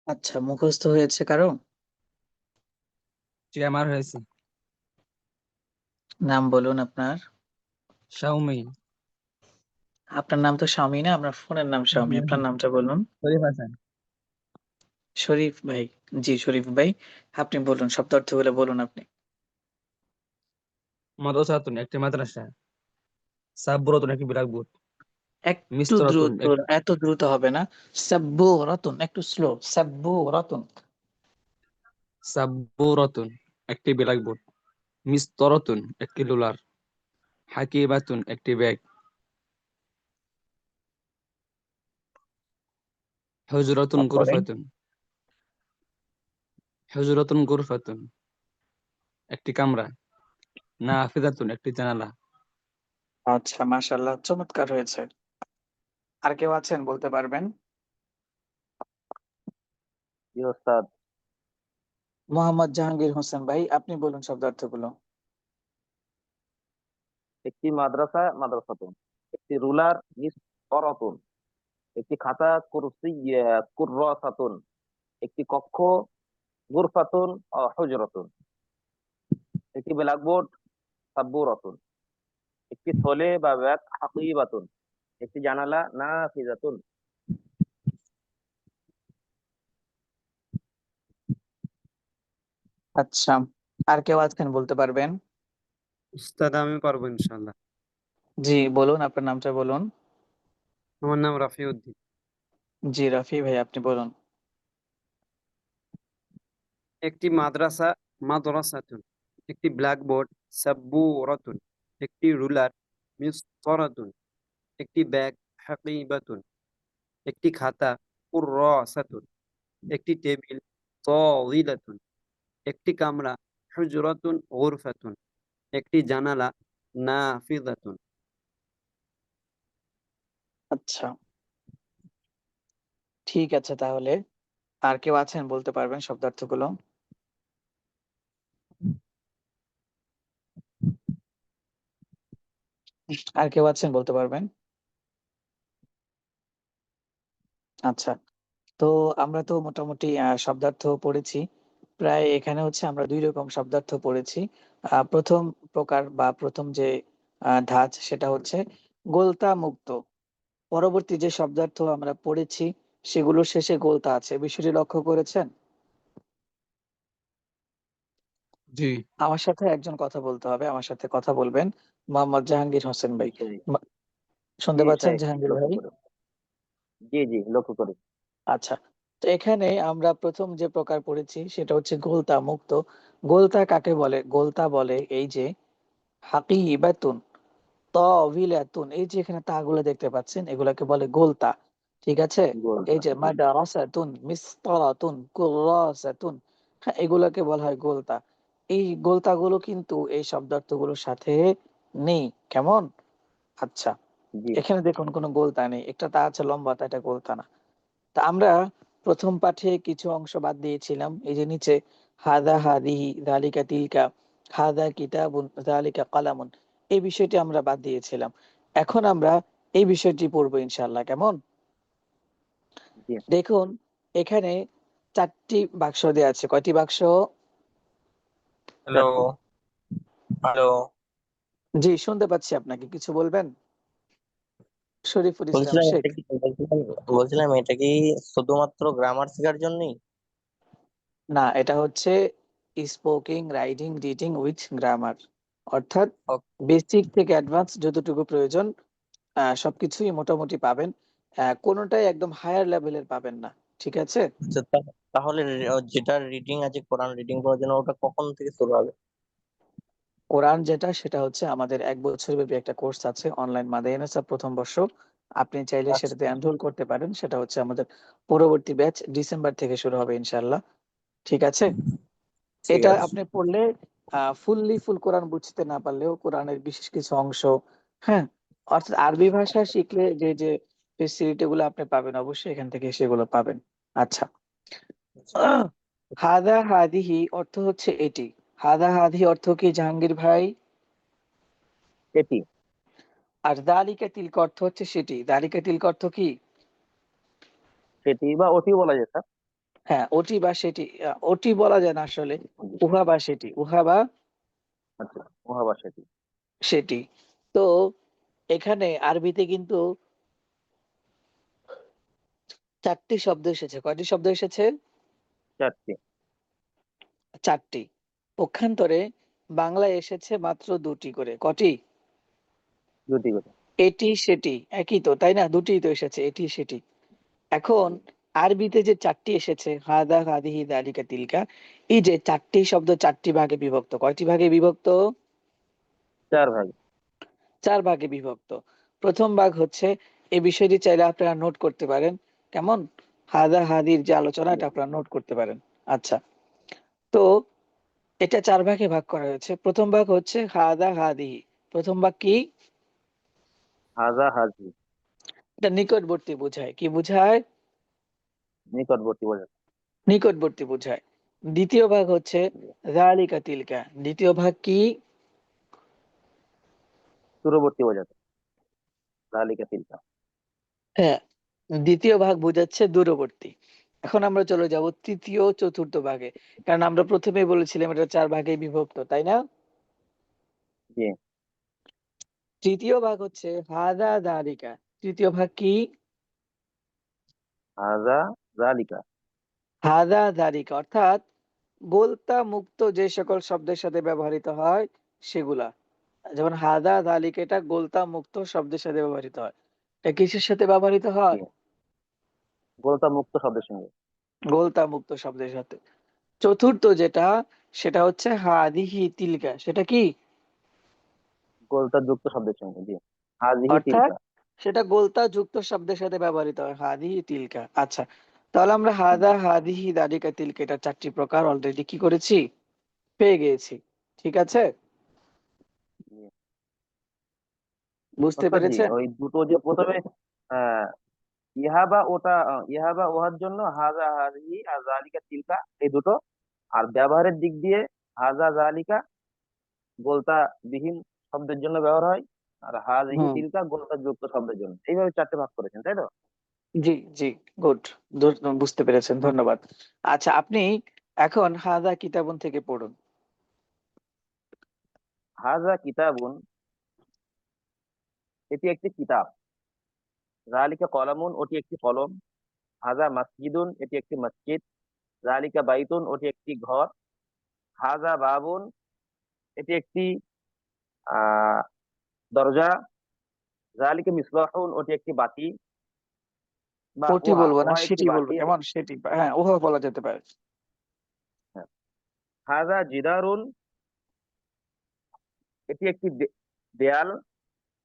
আচ্ছা, মুখস্থ হয়েছে কারো? জি আমার হয়েছে। নাম বলুন আপনার। শাওমি। আপনার নাম তো শাওমি না, আপনার ফোনের নাম শাওমি। আপনার নামটা বলুন। শরীফ হাসান। শরীফ ভাই। জি, শরীফ ভাই, আপনি বলুন, শব্দার্থগুলো বলুন আপনি। মাদ্রাসাতুন একটি মাদ্রাসা। সাব্বুরাতুন একটি ব্ল্যাকবোর্ড। একটু মিসতারাতুন দ্রুত, একটি এত দ্রুত হবে না। সাব্বুরাতুন একটু স্লো। সাব্বুরাতুন। সাব্বুরাতুন একটি ব্ল্যাকবোর্ড। মিসতারাতুন একটি রুলার। হাকিবাতুন একটি ব্যাগ। হুজরাতুন তারপরে? গুরফাতুন। হুজরাতুন গুরফাতুন একটি কামরা। নাফিজাতুন একটি জানালা। আচ্ছা, মাশাআল্লাহ, চমৎকার হয়েছে। আর কেউ আছেন, বলতে পারবেন? জি ওস্তাদ। মোহাম্মদ জাহাঙ্গীর হোসেন ভাই, আপনি বলুন শব্দার্থগুলো। একটি মাদ্রাসা মাদ্রাসাতুন। একটি রুলার মিসতারাতুন। একটি খাতা কুররাসাতুন। একটি কক্ষ গুরফাতুন হুজরাতুন। একটি ব্ল্যাকবোর্ড সাব্বুরাতুন। একটি থলে বা ব্যাগ হাকিবাতুন। একটি জানালা নাফিজাতুন। আচ্ছা, আর কেউ আছেন, বলতে পারবেন? উস্তাদ আমি পারবো ইনশাল্লাহ। জি, বলুন, আপনার নামটা বলুন। আমার নাম রাফিউদ্দিন। জি, রাফি ভাই, আপনি বলুন। একটি মাদ্রাসা মাদ্রাসাতুন। একটি ব্ল্যাকবোর্ড সাব্বুরাতুন। একটি রুলার মিসতারাতুন। একটি ব্যাগ হাকিবাতুন। একটি খাতা কুররাসাতুন। একটি টেবিল তাওবিলাতুন। একটি কামরা হুজরাতুন গুরফাতুন। একটি জানালা নাফিজাতুন। আচ্ছা, ঠিক আছে তাহলে। আর কেউ আছেন বলতে পারবেন শব্দার্থগুলো? আর কেউ আছেন বলতে পারবেন? আচ্ছা, তো আমরা তো মোটামুটি শব্দার্থ পড়েছি। প্রায় এখানে হচ্ছে আমরা ২ রকম শব্দার্থ পড়েছি। প্রথম প্রকার বা প্রথম যে ধাঁচ সেটা হচ্ছে গোলতা মুক্ত। পরবর্তী যে শব্দার্থ আমরা পড়েছি সেগুলোর শেষে গোলতা আছে। বিষয়টি লক্ষ্য করেছেন? জি। আমার সাথে একজন কথা বলতে হবে। আমার সাথে কথা বলবেন মোহাম্মদ জাহাঙ্গীর হোসেন জি ভাই। শাহেদ, মা শুনতে জি পাচ্ছেন শাহেদ, জাহাঙ্গীর লক্ষ্য ভাই? করে। জি জি, লক্ষ্য করে। আচ্ছা। তো এখানে আমরা প্রথম যে প্রকার পড়েছি সেটা হচ্ছে গোলতা মুক্ত। গোলতা কাকে বলে? গোলতা বলে এই যে হাকিবাতুন, তাওবিলাতুন, এই যে এখানে তা গুলো দেখতে পাচ্ছেন এগুলাকে বলে গোলতা। ঠিক আছে? এই গোলতা, যে জি মাদ্রাসাতুন, মিসতারাতুন, কুররাসাতুন, হ্যাঁ, এগুলাকে বলা হয় গোলতা। এই গোলতাগুলো কিন্তু এই শব্দার্থগুলোর সাথে নেই। কেমন? আচ্ছা। জি। এখানে দেখুন কোনো গোলতা নেই। একটা তা আছে লম্বা, তা এটা গোলতা না। তা আমরা প্রথম পাঠে কিছু অংশ বাদ দিয়েছিলাম। এই যে নিচে হাদা হাদিহি যালিকা তিলকা, হাদা কিতাবুন যালিকা কালামুন, এই বিষয়টি আমরা বাদ দিয়েছিলাম। এখন আমরা এই বিষয়টি পড়বো ইনশাআল্লাহ। কেমন? জি। দেখুন এখানে ৪টি বাক্স দেয়া আছে। কয়টি বাক্স? হ্যালো, ৪টি। হ্যালো। জি, শুনতে পাচ্ছি আপনাকে। কিছু বলবেন? শরীফুল ইসলাম বলছিলাম শেখ। এটা কি বলছিলাম বলছিলাম এটা কি শুধুমাত্র গ্রামার শেখার জন্যই? না, এটা হচ্ছে স্পোকিং, রাইটিং, রিডিং উইথ গ্রামার। অর্থাৎ ও- বেসিক থেকে অ্যাডভান্স যতটুকু প্রয়োজন সবকিছুই মোটামুটি পাবেন। কোনটাই একদম হায়ার লেভেলের পাবেন না। ঠিক আছে? আচ্ছা, তাহলে যেটা রিডিং আছে, কোরআন রিডিং করার জন্য, ওটা কখন থেকে শুরু হবে? কোরআন যেটা সেটা হচ্ছে আমাদের ১ বছরব্যাপী একটা কোর্স আছে অনলাইন মাদারিয়ানাসা ১ম বর্ষ। আপনি চাইলে আচ্ছা, সেটাতে এনরোল করতে পারেন। সেটা হচ্ছে আমাদের পরবর্তী ব্যাচ ডিসেম্বর থেকে শুরু হবে ইনশাআল্লাহ। ঠিক আছে? ঠিক এটা আছে। আপনি পড়লে ফুল কোরআন বুঝতে না পারলেও কোরআনের বিশেষ কিছু অংশ, হ্যাঁ? অর্থাৎ আরবি ভাষা শিখলে যে ফেসিলিটি গুলো আপনি পাবেন অবশ্যই এখান থেকে সেগুলো পাবেন। আচ্ছা। আচ্ছা, হাদা হাদিহি অর্থ হচ্ছে এটি। হাদা হাদিহি অর্থ কি জাহাঙ্গীর ভাই? এটি, আর দালিকা তিলকা অর্থ হচ্ছে সেটি। দালিকা তিলকা অর্থ কি? সেটি বা ওটি বলা যায় স্যার। হ্যাঁ, ওটি বা সেটি। ওটি বলা যায় না আসলে। জি, উহা বা সেটি। উহা বা আচ্ছা, মহাবা সেটি। সেটি। তো এখানে আরবিতে কিন্তু ৪টি শব্দ এসেছে। কয়টি শব্দ এসেছে? ৪টি। ৪টি। পক্ষান্তরে বাংলায় এসেছে মাত্র ২টি করে। কটি? ২টি করে। এটি সেটি। একই তো, তাই না? ২টিই তো এসেছে, এটি সেটি। এখন জি, আরবিতে যে ৪টি এসেছে হাদা, হাদিহি, যালিকা, তিলকা, এই যে ৪টি শব্দ ৪টি ভাগে বিভক্ত। কয়টি ভাগে বিভক্ত? ৪ ভাগ। ৪ ভাগে বিভক্ত। ১ম ভাগ হচ্ছে এই বিষয়টি চাইলে আপনারা নোট করতে পারেন। কেমন? হাদা, হাদির যে আলোচনা জি। এটা আপনারা নোট করতে পারেন। আচ্ছা। তো এটা ৪ ভাগে ভাগ করা হয়েছে। ১ম ভাগ হচ্ছে হাদা, হাদিহি। ১ম ভাগ কি? হাজা হাজি, এটা নিকটবর্তী বোঝায়। কি বোঝায়? নিকটবর্তী বোঝায়। নিকটবর্তী বোঝায়। ২য় ভাগ হচ্ছে জি। যালিকা তিলকা। ২য় ভাগ কি? দূরবর্তী বোঝাতে। যালিকা তিলকা। হ্যাঁ, ২য় ভাগ বোঝাচ্ছে দূরবর্তী। এখন আমরা চলে যাব ৩য়, ৪র্থ ভাগে। কারণ আমরা ১ম এই বলেছিলাম এটা ৪ ভাগে বিভক্ত, তাই না? জি। ৩য় ভাগ হচ্ছে হাদা যালিকা। ৩য় ভাগ কি? হাজা যালিকা। হাদা যালিকা অর্থাৎ গোলতা মুক্ত যে সকল শব্দের সাথে ব্যবহৃত হয় সেগুলা। যেমন হাদা যালিকা এটা গোলতা মুক্ত শব্দের সাথে ব্যবহৃত হয়। এটা কিসের সাথে ব্যবহৃত জি। হয়? গোলতা মুক্ত শব্দের সঙ্গে। গোলতা মুক্ত শব্দের সাথে। ৪র্থ যেটা সেটা হচ্ছে হাদিহি তিলকা। সেটা কি? গোলতা যুক্ত শব্দের সঙ্গে। জি। হাজিহি অর্থাৎ তিলকা। সেটা গোলতা যুক্ত শব্দের সাথে ব্যবহৃত হয়। হাদিহি তিলকা। আচ্ছা। তাহলে আমরা হাদা, জি। হাদিহি, যালিকা, তিলকা এটা ৪টি প্রকার অলরেডি কি করেছি? পেয়ে গিয়েছি। ঠিক আছে? জি। বুঝতে ওস্তাদ জি, পেরেছেন? ওই দুটো যে প্রথমে আহ ইহা বা ওটা, ইহা বা উহার জন্য, হাজা হাজিহি আর জালিকা তিলকা, এই দুটো। আর ব্যবহারের দিক দিয়ে হাজা জালিকা গোলতা বিহীন শব্দের জন্য ব্যবহার হয়, আর হাজিহি হুম। তিলকা গোলতা যুক্ত শব্দের জন্য। এইভাবে চারটে ভাগ করেছেন, তাই তো? জি, জি, গুড। বুঝতে পেরেছেন, ধন্যবাদ। আচ্ছা, আপনি এখন হাদা কিতাবুন থেকে পড়ুন। হাজা কিতাবুন, এটি একটি কিতাব। জালিকা কলামুন, ওটি একটি কলম। হাজা মাসজিদুন, এটি একটি মসজিদ। জালিকা বাইতুন, ওটি একটি ঘর। হাজা বাবুন, এটি একটি আহ দরজা। জালিকা মিসবাহুন, ওটি একটি বাতি, বা ওটি উহা বলবো না, উহা একটি সেটি বলবো, বাতি। কেমন? সেটি, হ্যাঁ, ওভাবে বলা যেতে পারে। হ্যাঁ। হাজা জিদারুন, এটি একটি দেয়াল।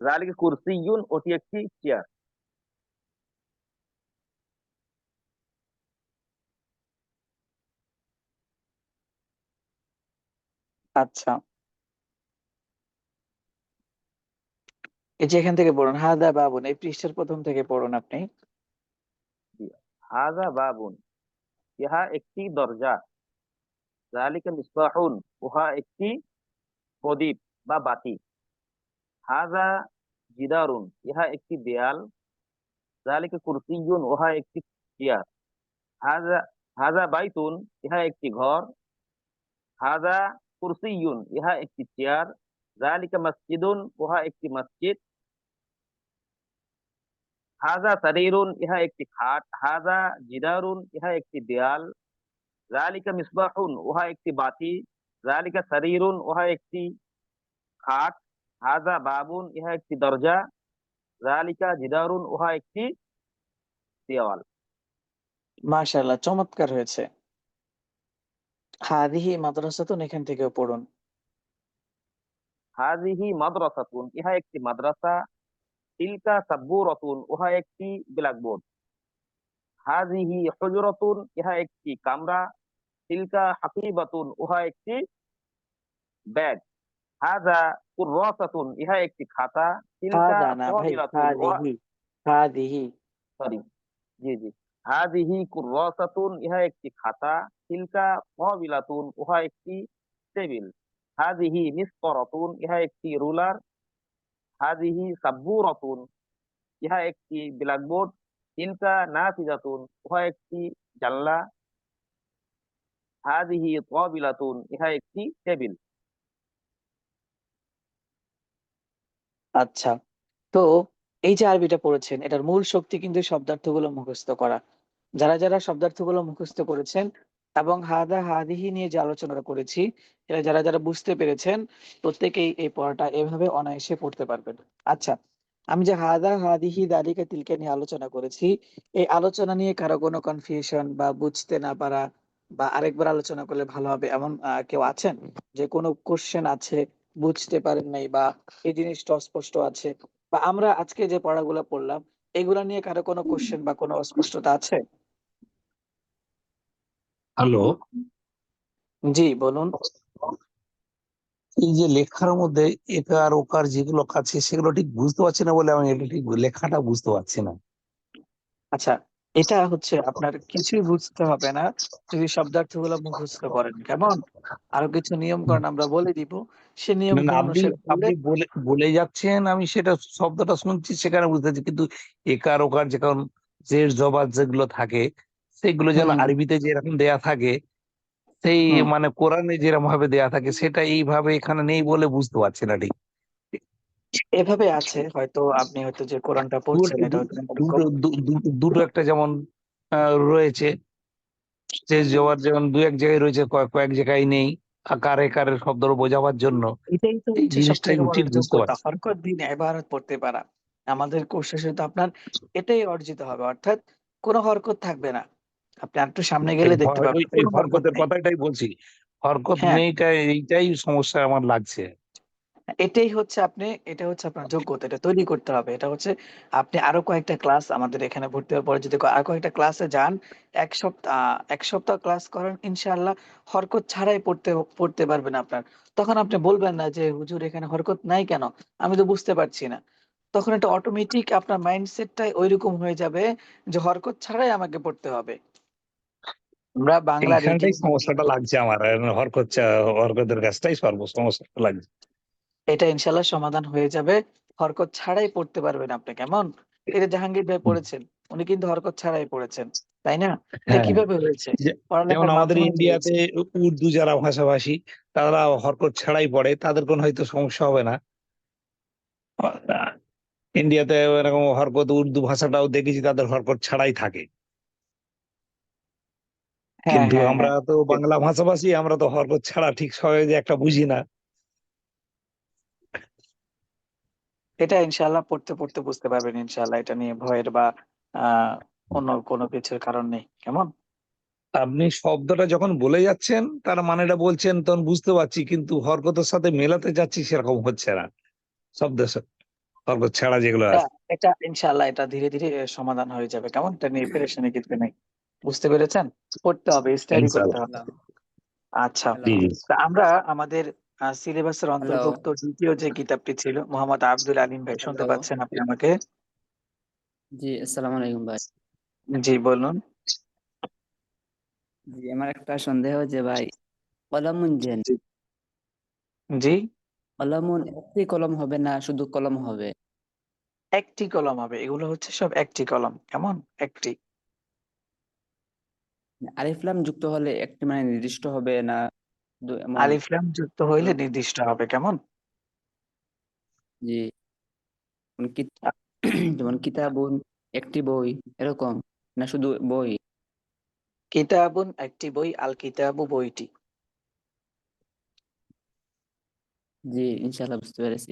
জালিকা কুরসিয়ুন, ওটি একটি চেয়ার। আচ্ছা, এই যে এখান থেকে পড়ুন, হাদা বাবুন, এই পৃষ্ঠার প্রথম থেকে পড়ুন আপনি। জি। হাজা বাবুন, ইহা একটি দরজা। জালিকা মিসবাহুন, উহা একটি প্রদীপ বা বাতি। হাজা জিদারুন, ইহা একটি দেয়াল। জালিকা কুরসিয়ুন, উহা একটি চেয়ার। হাজা হাজা বাইতুন, ইহা একটি ঘর। হাজা কুরসিয়ুন, ইহা একটি চেয়ার। জালিকা মসজিদুন, উহা একটি মসজিদ। হাজা সারিরুন, ইহা একটি খাট। হাজা জিদারুন, ইহা একটি দেয়াল। জালিকা মিসবাহুন, উহা একটি বাতি। জালিকা সারিরুন, উহা একটি খাট। হাজা বাবুন, ইহা একটি দরজা। জালিকা জিদারুন, উহা একটি দেওয়াল। মাশাআল্লাহ, চমৎকার হয়েছে। হাদিহি মাদ্রাসাতুন, এখান থেকেও পড়ুন। হাজিহি মাদ্রাসাতুন, ইহা একটি মাদ্রাসা। তিলকা সাব্বুরাতুন, উহা একটি ব্ল্যাকবোর্ড। হাজিহি হুজরাতুন, ইহা একটি কামরা। তিলকা হাকিবাতুন, উহা একটি ব্যাগ। হাজা কুররাসাতুন, ইহা একটি খাতা। তিলকা হাদা না ভাই, কাবিলাতুন, উহা, হাদিহি, হাদিহি। সরি, জি জি, হাজিহি কুররাসাতুন, ইহা একটি খাতা। তিলকা কাবিলাতুন, উহা একটি টেবিল। হাজিহি মিসকারাতুন, ইহা একটি রুলার। হাজিহি সাব্বুরাতুন, ইহা একটি ব্ল্যাকবোর্ড। তিলকা নাফিজাতুন, উহা একটি জানলা। হাজিহি তাবিলাতুন, ইহা একটি টেবিল। আচ্ছা, তো এই যে আরবিটা পড়েছেন, এটার মূল শক্তি কিন্তু শব্দার্থগুলো মুখস্থ করা। যারা যারা শব্দার্থগুলো মুখস্থ করেছেন এবং হাদা হাদিহি নিয়ে যে আলোচনাটা করেছি, এটা যারা যারা বুঝতে পেরেছেন, প্রত্যেকেই এই পড়াটা এভাবে অনায়াসে পড়তে পারবেন। আচ্ছা, আমি যে হাদা হাদিহি দালিকা তিলকা নিয়ে আলোচনা করেছি, এই আলোচনা নিয়ে কারো কোনো কনফিউশন বা বুঝতে না পারা বা আরেকবার আলোচনা করলে ভালো হবে এমন কেউ আছেন? যে কোনো কোশ্চেন আছে, বুঝতে পারেন নাই, বা এই জিনিসটা অস্পষ্ট আছে, বা আমরা আজকে যে পড়াগুলো পড়লাম এগুলা নিয়ে কারো কোনো কোশ্চেন বা কোনো অস্পষ্টতা আছে? হ্যালো। জি, বলুন। এই যে লেখার মধ্যে একার ওকার যেগুলো আছে সেগুলো ঠিক বুঝতে পারছি না বলে আমি এটা ঠিক লেখাটা বুঝতে পারছি না। আচ্ছা, এটা হচ্ছে আপনার কিছুই বুঝতে হবে না যদি শব্দার্থগুলো মুখস্থ করেন, কেমন? আরো কিছু নিয়ম কানুন আমরা বলে দিব, সে নিয়ম না না, কানুন আপনি অনুসারে করলে। আপনি বলে বলে যাচ্ছেন, আমি সেটা শব্দটা শুনছি সেখানে বুঝতে পারছি, কিন্তু একার ওকার যে কারণ জের জবর যেগুলো থাকে সেগুলো যেন হুম, আরবিতে যেরকম দেয়া থাকে, সেই হুম, মানে কোরআনে যেরকম ভাবে দেয়া থাকে সেটা এইভাবে এখানে নেই বলে বুঝতে পারছি না ঠিক। এভাবে আছে, হয়তো আপনি হয়তো যে কোরআনটা পড়ছেন এটা হয়তো এরকম। দুটো একটা যেমন রয়েছে, যে জবর যেমন দু এক জায়গায় রয়েছে, কয়েক জায়গায় নেই, আকার একারের শব্দ বোঝাবার জন্য। এটাই তো এই হচ্ছে সব জিনিসটাই থেকে আমি বড় ঠিক বুঝতে যোগ্যতা, পারছি। হরকত বিন ইবারত পড়তে পারা। আমাদের কোর্স শেষে তো আপনার এটাই অর্জিত হবে, অর্থাৎ কোনো হরকত থাকবে না। আপনি একটু সামনে গেলে দেখতে পাবেন ওই কোনো হরকত হরকতের নেই। কথাটাই বলছি, হরকত হ্যাঁ, নেইটা, এইটাই সমস্যা আমার লাগছে। এটাই হচ্ছে আপনি, এটা হচ্ছে আপনার যোগ্যতা, এটা তৈরি করতে হবে। এটা হচ্ছে আপনি আরো কয়েকটা ক্লাস আমাদের এখানে ভর্তি হওয়ার পরে যদি আরো কয়েকটা ক্লাসে যান, এক সপ্তাহ ক্লাস করেন, ইনশাআল্লাহ হরকত ছাড়াই পড়তে পারবেন আপনার। তখন আপনি বলবেন না যে হুজুর এখানে হরকত নাই কেন, আমি তো বুঝতে পারছি না। তখন এটা অটোমেটিক আপনার মাইন্ডসেটটাই ঐরকম হয়ে যাবে যে হরকত ছাড়াই আমাকে পড়তে হবে। আমরা বাংলা রিডিং এইখানটাই সমস্যাটা লাগছে আমার, হরকতের কাজটাই সমস্যাটা লাগছে। এটা ইনশাল্লাহ সমাধান হয়ে যাবে। হরকত ছাড়াই পড়তে পারবেন আপনি, কেমন? এটা জাহাঙ্গীর ভাই হুম। পড়েছেন, উনি কিন্তু হরকত ছাড়াই পড়েছেন, তাই না? এটা হ্যাঁ, কিভাবে হয়েছে? যেমন পড়ালেখার আমাদের মাধ্যমে ইন্ডিয়াতে হয়েছে। উর্দু যারা ভাষাভাষী তারা হরকত ছাড়াই পড়ে, তাদের কোনো হয়তো সমস্যা হবে না। ইন্ডিয়াতে এরকম হরকত, উর্দু ভাষাটাও দেখেছি তাদের হরকত ছাড়াই থাকে, হ্যাঁ, কিন্তু হ্যাঁ, আমরা হ্যাঁ। তো বাংলা ভাষাভাষী, আমরা তো হরকত ছাড়া ঠিক সহজে একটা বুঝি না। এটা ইনশাআল্লাহ পড়তে পড়তে বুঝতে পারবেন ইনশাআল্লাহ। এটা নিয়ে ভয়ের বা আহ অন্য কোনো কিছুর কারণ নেই, কেমন? আপনি শব্দটা যখন বলে যাচ্ছেন তার মানেটা বলছেন তখন বুঝতে পারছি, কিন্তু হরকতের সাথে মেলাতে যাচ্ছি সেরকম হচ্ছে না। শব্দের সাথে হরকত ছাড়া যেগুলো এটা আছে। এটা ইনশাআল্লাহ এটা ধীরে ধীরে সমাধান হয়ে যাবে, কেমন? এটা নিয়ে পেরেশানি কিছু নেই। বুঝতে পেরেছেন? পড়তে হবে, স্টাডি করতে ইনশাআল্লাহ। হবে। আচ্ছা, জি জি। তা আমরা আমাদের সিলেবাসের অন্তর্ভুক্ত দ্বিতীয় যে কিতাবটি ছিল, মোহাম্মদ আব্দুল আলিম ভাই, শুনতে পাচ্ছেন আপনি আমাকে? জি, আসসালামু আলাইকুম ভাই। জি বলুন। জি, আমার একটা সন্দেহ যে ভাই, কলামুন জেন, জি জি, কলামুন একটি কলম হবে না শুধু কলম হবে? একটি কলম হবে, এগুলো হচ্ছে সব একটি কলম, কেমন? একটি। আলিফ লাম যুক্ত হলে একটি মানে নির্দিষ্ট হবে না এমন? আলিফ লাম যুক্ত হইলে নির্দিষ্ট হবে, কেমন? জি, যেমন কিতাবুন একটি বই, এরকম না শুধু বই? কিতাবুন একটি বই, আল কিতাবু বইটি। জি, ইনশাআল্লাহ বুঝতে পেরেছি।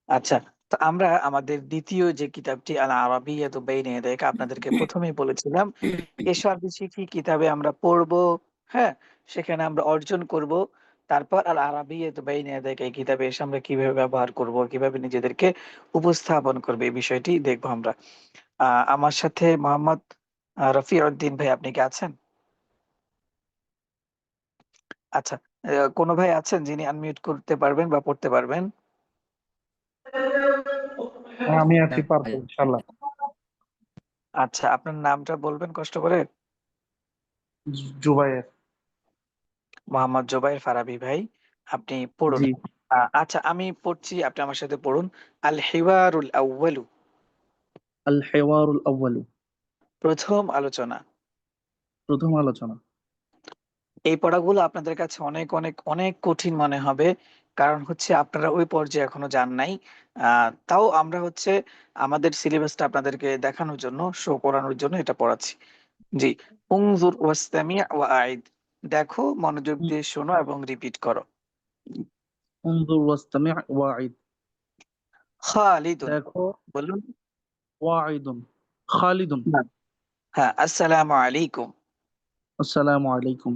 আচ্ছা, তো আমরা আমাদের দ্বিতীয় যে কিতাবটি আল আরাবিয়াতু বাইনা ইয়াদাইকা, আপনাদেরকে প্রথমেই বলেছিলাম এসব শিখি কিতাবে আমরা পড়বো, হ্যাঁ? সেখানে আমরা অর্জন করব। তারপর আল আরাবিয়াতু বাইনা ইয়াদাইকা, এই কিতাবে এসে আমরা কিভাবে ব্যবহার করব, কিভাবে নিজেদেরকে উপস্থাপন করবে, এই বিষয়টি দেখবো আমরা। আমার সাথে মোহাম্মদ রফিউদ্দিন ভাই, আপনি কি আছেন? আচ্ছা, কোনো ভাই আছেন যিনি আনমিউট করতে পারবেন বা পড়তে পারবেন? হ্যাঁ, আমি আছি, পারবো ইনশাল্লাহ। আচ্ছা, আপনার নামটা বলবেন কষ্ট করে? জুবায়ের। মোহাম্মদ জোবায়ের ফারাবী ভাই, আপনি পড়ুন। জি। আচ্ছা, আমি পড়ছি, আপনি আমার সাথে পড়ুন। আল হিওয়ারুল আউয়ালু, আল হেওয়ারুল আউয়ালু, প্রথম আলোচনা। প্রথম আলোচনা। এই পড়াগুলো আপনাদের কাছে অনেক অনেক অনেক কঠিন মনে হবে, কারণ হচ্ছে আপনারা ওই পর্যায়ে এখনো যান নাই। তাও আমরা হচ্ছে আমাদের সিলেবাসটা আপনাদেরকে দেখানোর জন্য, শো করানোর জন্য এটা পড়াচ্ছি। জি, উনজুর ওয়াস্তামি ওয়া আইদ, দেখো, মনোযোগ দিয়ে শোনো এবং রিপিট করো। উনজুর ওয়াস্তামি' ওয়াঈদ, খালিদুন, দেখো। বলুন। ওয়াঈদুন, খালিদুন। না। হ্যাঁ, আসসালামু আলাইকুম। আসসালামু আলাইকুম।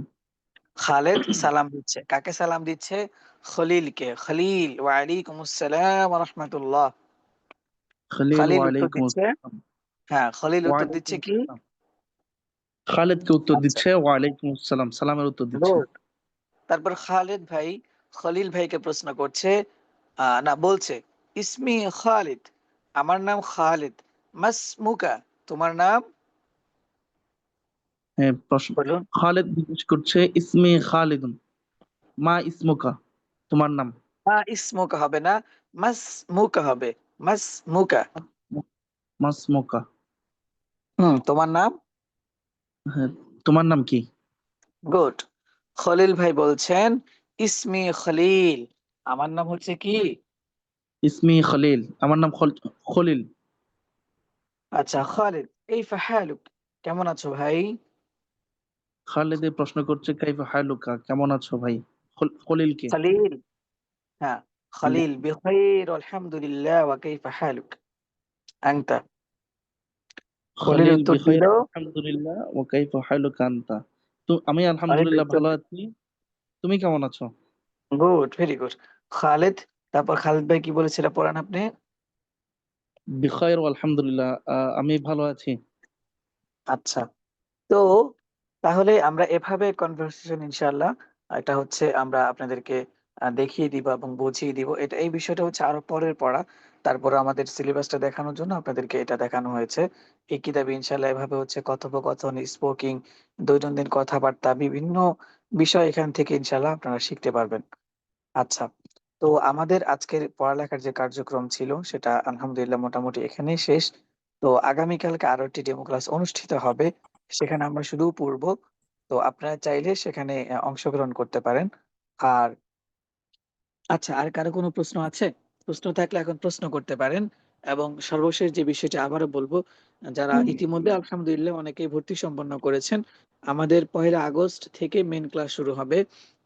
খালেদ সালাম দিচ্ছে, কাকে সালাম দিচ্ছে? খলিলকে। খলিল, ওয়া আলাইকুম আসসালাম ওয়া রাহমাতুল্লাহ। খলিল, খালিল উত্তর ওয়ালাইকুম দিচ্ছে। আসসালাম। হ্যাঁ, খলিল উত্তর ওয়ালাইকুম দিচ্ছে কি? আসসালাম। খালিদকে উত্তর আচ্ছা, দিচ্ছে ওয়ালাইকুম আসসালাম, সালামের উত্তর দিচ্ছে। গুড। তারপর খালিদ ভাই খলিল ভাইকে প্রশ্ন করছে, না, বলছে ইসমি খালিদ, আমার নাম খালিদ। মাসমুকা, তোমার নাম? হ্যাঁ, প্রশ্ন। বলুন। খালিদ জিজ্ঞেস করছে ইসমি খালিদুন, মা ইসমুকা, তোমার নাম? ইসমুকা হবে না, মাসমুকা হবে। মাসমুকা। মাসমুকা। তোমার নাম? হ্যাঁ, তোমার নাম কি? গুড। খলিল ভাই বলছেন ইসমি খলিল, আমার নাম হচ্ছে কি? ইসমি খলিল, আমার নাম খলিল। আচ্ছা, খালিদ, এই ফাহালুক, কেমন আছো ভাই? খালিদ প্রশ্ন করছে কাইফা হালুকা, কেমন আছো ভাই? খলিলকে। খলিল, হ্যাঁ, খলিল বিখাইর আলহামদুলিল্লাহ, ওয়া কাইফা হালুক আনতা? খলিল খলিল উত্তর বিখাইর দিল। আলহামদুলিল্লাহ ওয়া কাইফা হালুকা আনতা, তো আমি খলিল আলহামদুলিল্লাহ উত্তর ভালো আছি, তুমি কেমন আছো? Good, very good. খালিদ, তারপর খালিদ ভাই কি বলেছিল, পড়ান আপনি। বিখাইর আলহামদুলিল্লাহ, আমি ভালো আছি। আচ্ছা, তো তাহলে আমরা এভাবে কনভারসেশন ইনশাআল্লাহ, এটা হচ্ছে আমরা আপনাদেরকে দেখিয়ে দিব এবং বুঝিয়ে দিব। এটা, এই বিষয়টা হচ্ছে আরো পরের পড়া। তারপরে আমাদের সিলেবাসটা দেখানোর জন্য আপনাদেরকে এটা দেখানো হয়েছে। এই কিতাবে ইনশাআল্লাহ এভাবে হচ্ছে কথোপকথন, স্পোকিং, দৈনন্দিন কথাবার্তা বিভিন্ন বিষয় এখান থেকে ইনশাআল্লাহ আপনারা শিখতে পারবেন। আচ্ছা। তো আমাদের আজকের পড়ালেখার যে কার্যক্রম ছিল সেটা আলহামদুলিল্লাহ মোটামুটি এখানেই শেষ। তো আগামীকালকে আরো একটি ডেমো ক্লাস অনুষ্ঠিত হবে। সেখানে আমরা শুধু পড়ব। তো আপনারা চাইলে সেখানে অংশগ্রহণ করতে পারেন। আর আচ্ছা, আর কারো কোনো প্রশ্ন আছে? প্রশ্ন থাকলে এখন প্রশ্ন করতে পারেন। এবং সর্বশেষ যে বিষয়টা আবারও বলবো, যারা ইতিমধ্যে আলহামদুলিল্লাহ অনেকেই ভর্তি সম্পন্ন করেছেন, আমাদের 1 আগস্ট থেকে মেইন ক্লাস শুরু হবে।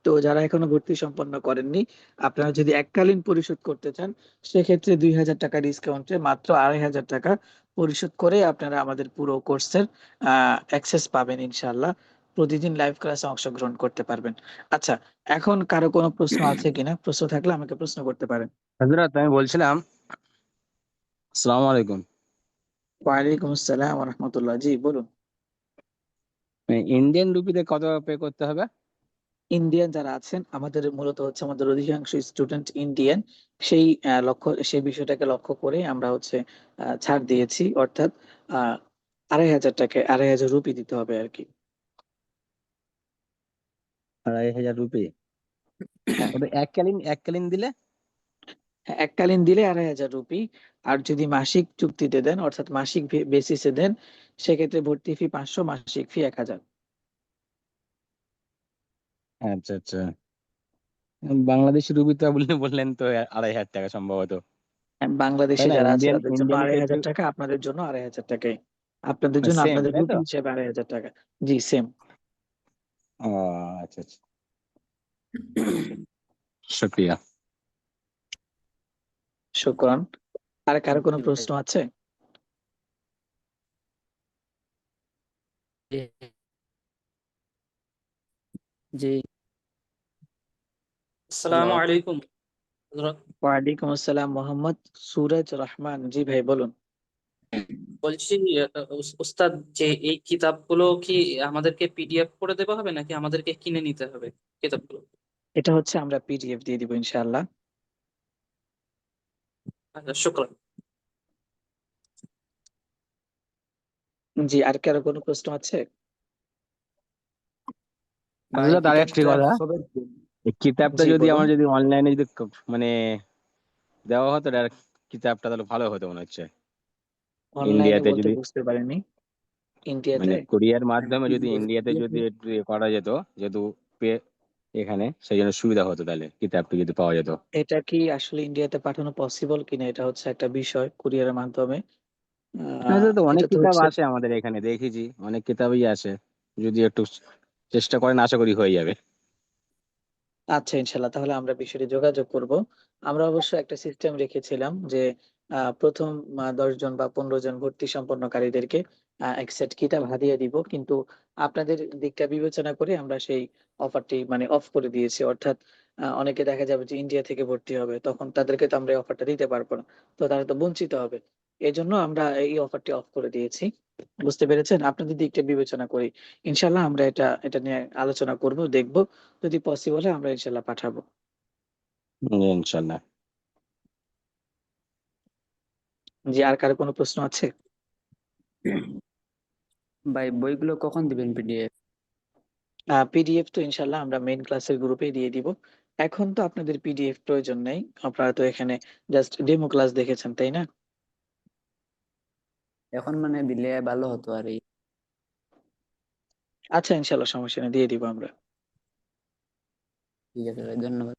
তো যারা এখনো ভর্তি সম্পন্ন করেননি, আপনারা যদি এককালীন পরিশোধ করতে চান, সেক্ষেত্রে 2000 টাকা ডিসকাউন্টে মাত্র 2500 টাকা পরিশোধ করে আপনারা আমাদের পুরো কোর্সের অ্যাক্সেস পাবেন ইনশাআল্লাহ। প্রতিদিন লাইভ ক্লাসে অংশগ্রহণ করতে পারবেন। আচ্ছা, এখন কারো কোনো প্রশ্ন আছে কিনা? প্রশ্ন থাকলে আমাকে প্রশ্ন করতে পারেন। হযরত আমি বলছিলাম, আসসালামু আলাইকুম। ওয়ালাইকুম আসসালাম ওয়া রাহমাতুল্লাহ। জি বলুন। ইন্ডিয়ান রুপিতে কত পে করতে হবে? ইন্ডিয়ান যারা আছেন, আমাদের মূলত হচ্ছে আমাদের অধিকাংশ স্টুডেন্ট ইন্ডিয়ান। সেই সেই বিষয়টাকে লক্ষ্য করে আমরা হচ্ছে ছাড় দিয়েছি। অর্থাৎ 2500 টাকায় 2500 রুপি দিতে হবে আরকি। 2500 রুপি। হ্যাঁ। ওটা এককালীন দিলে? হ্যাঁ, এককালীন দিলে 2500 রুপি। আর যদি মাসিক চুক্তিতে দেন অর্থাৎ মাসিক বেসিসে দেন, সেক্ষেত্রে ভর্তি ফি 500, মাসিক ফি 1000। আচ্ছা আচ্ছা। বাংলাদেশি রুপিতে বললেন তো 2500 টাকা সম্ভবত, তাই বাংলাদেশে না? যারা আছে ইন্ডিয়ান তাদের জন্য ইন্ডিয়ান আড়াই একটু হাজার টাকা, আপনাদের জন্য 2500 টাকাই। আপনাদের জন্য সেম, আপনাদের তাই তো? রুপি হিসেবে 2500 টাকা। জি সেম। ও আচ্ছা আচ্ছা, শুকরিয়া। শুকরান। আর কারো কোনো প্রশ্ন আছে? জি। হ্যালো। আসসালামু আলাইকুম হযরত। ওয়ালাইকুম আসসালাম, মোহাম্মদ সুরজ রহমান। জি ভাই বলুন। বলছি উস্তাদ, যে এই কিতাবগুলো কি আমাদেরকে পিডিএফ করে দেওয়া হবে নাকি আমাদেরকে কিনে নিতে হবে কিতাবগুলো? এটা হচ্ছে আমরা পিডিএফ দিয়ে দিব ইনশাআল্লাহ। আচ্ছা, শুকরান। জি, আর কারো কোনো প্রশ্ন আছে? ভাই হযরত আর একটি কিতাবটা কথা, কবে? এই কিতাবটা জি যদি বলুন। আমার যদি অনলাইনে যদি মানে দেওয়া হতো, কিতাবটা তাহলে ভালো হতো মনে হচ্ছে। অনলাইনে ইন্ডিয়াতে বলতে যদি বুঝতে পারিনি। ইন্ডিয়াতে? মানে কোরিয়ার মাধ্যমে যদি ইন্ডিয়াতে যদি একটু করা যেত, যেহেতু এখানে সেই জন্য সুবিধা হতো, তাহলে কিতাবটা যদি পাওয়া যেত। এটা কি আসলে ইন্ডিয়াতে পাঠানো পসিবল কিনা, এটা হচ্ছে একটা বিষয় কুরিয়ারের মাধ্যমে। হ্যাঁ, তো অনেক এটা তো কিতাব হচ্ছে। আছে আমাদের এখানে, দেখেছি অনেক কিতাবই আছে। যদি একটু চেষ্টা করেন আশা করি হয়ে যাবে। আচ্ছা, ইনশাল্লাহ তাহলে আমরা বিষয়টি যোগাযোগ করব। আমরা অবশ্য একটা সিস্টেম রেখেছিলাম যে প্রথম 10 জন বা 15 জন ভর্তি সম্পন্নকারীদেরকে এক সেট কিতাব হাদিয়া দিব, কিন্তু আপনাদের দিকটা বিবেচনা করে আমরা সেই অফারটি মানে অফ করে দিয়েছি। অর্থাৎ অনেকে দেখা যাবে যে ইন্ডিয়া থেকে ভর্তি হবে, তখন তাদেরকে তো আমরা এই অফারটা দিতে পারবো না। তো তারা তো বঞ্চিত হবে। এই জন্য আমরা এই অফারটি অফ করে দিয়েছি। বুঝতে পেরেছেন? আপনাদের দিকটা বিবেচনা করি ইনশাল্লাহ আমরা এটা এটা নিয়ে আলোচনা করব, দেখব। যদি পসিবল হয় আমরা ইনশাল্লাহ পাঠাবো। ইনশাল্লাহ। জি, আর কারো কোনো প্রশ্ন আছে? ভাই বইগুলো কখন দিবেন পিডিএফ? পিডিএফ তো ইনশাল্লাহ আমরা মেইন ক্লাসের গ্রুপে দিয়ে দিব। এখন তো আপনাদের পিডিএফ প্রয়োজন নেই। আপনারা তো এখানে জাস্ট ডেমো ক্লাস দেখেছেন, তাই না? এখন মানে দিলে ভালো হতো আর এই। আচ্ছা, ইনশাল্লাহ সমস্যা নেই, দিয়ে দিব আমরা। ঠিক আছে ভাই, ধন্যবাদ।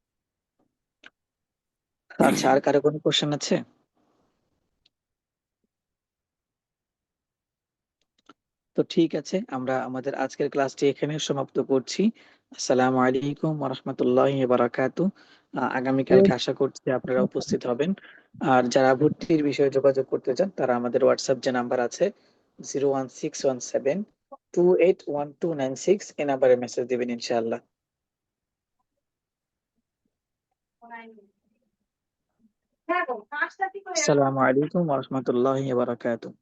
আচ্ছা, আর কারো কোনো কোশ্চেন আছে? তো ঠিক আছে, আমরা আমাদের আজকের ক্লাসটি এখানে সমাপ্ত করছি। আসসালামু আলাইকুম ওয়া রাহমাতুল্লাহি ওয়া বারাকাতুহু। আগামীকালকে আশা করছি আপনারা উপস্থিত হবেন। আর যারা ভর্তির বিষয়ে যোগাযোগ করতে চান তারা আমাদের হোয়াটসঅ্যাপ যে নাম্বার আছে 01617281296 এই নাম্বারে মেসেজ দিবেন ইনশাআল্লাহ। আসসালামু আলাইকুম ওয়া রাহমাতুল্লাহি ওয়া বারাকাতুহু।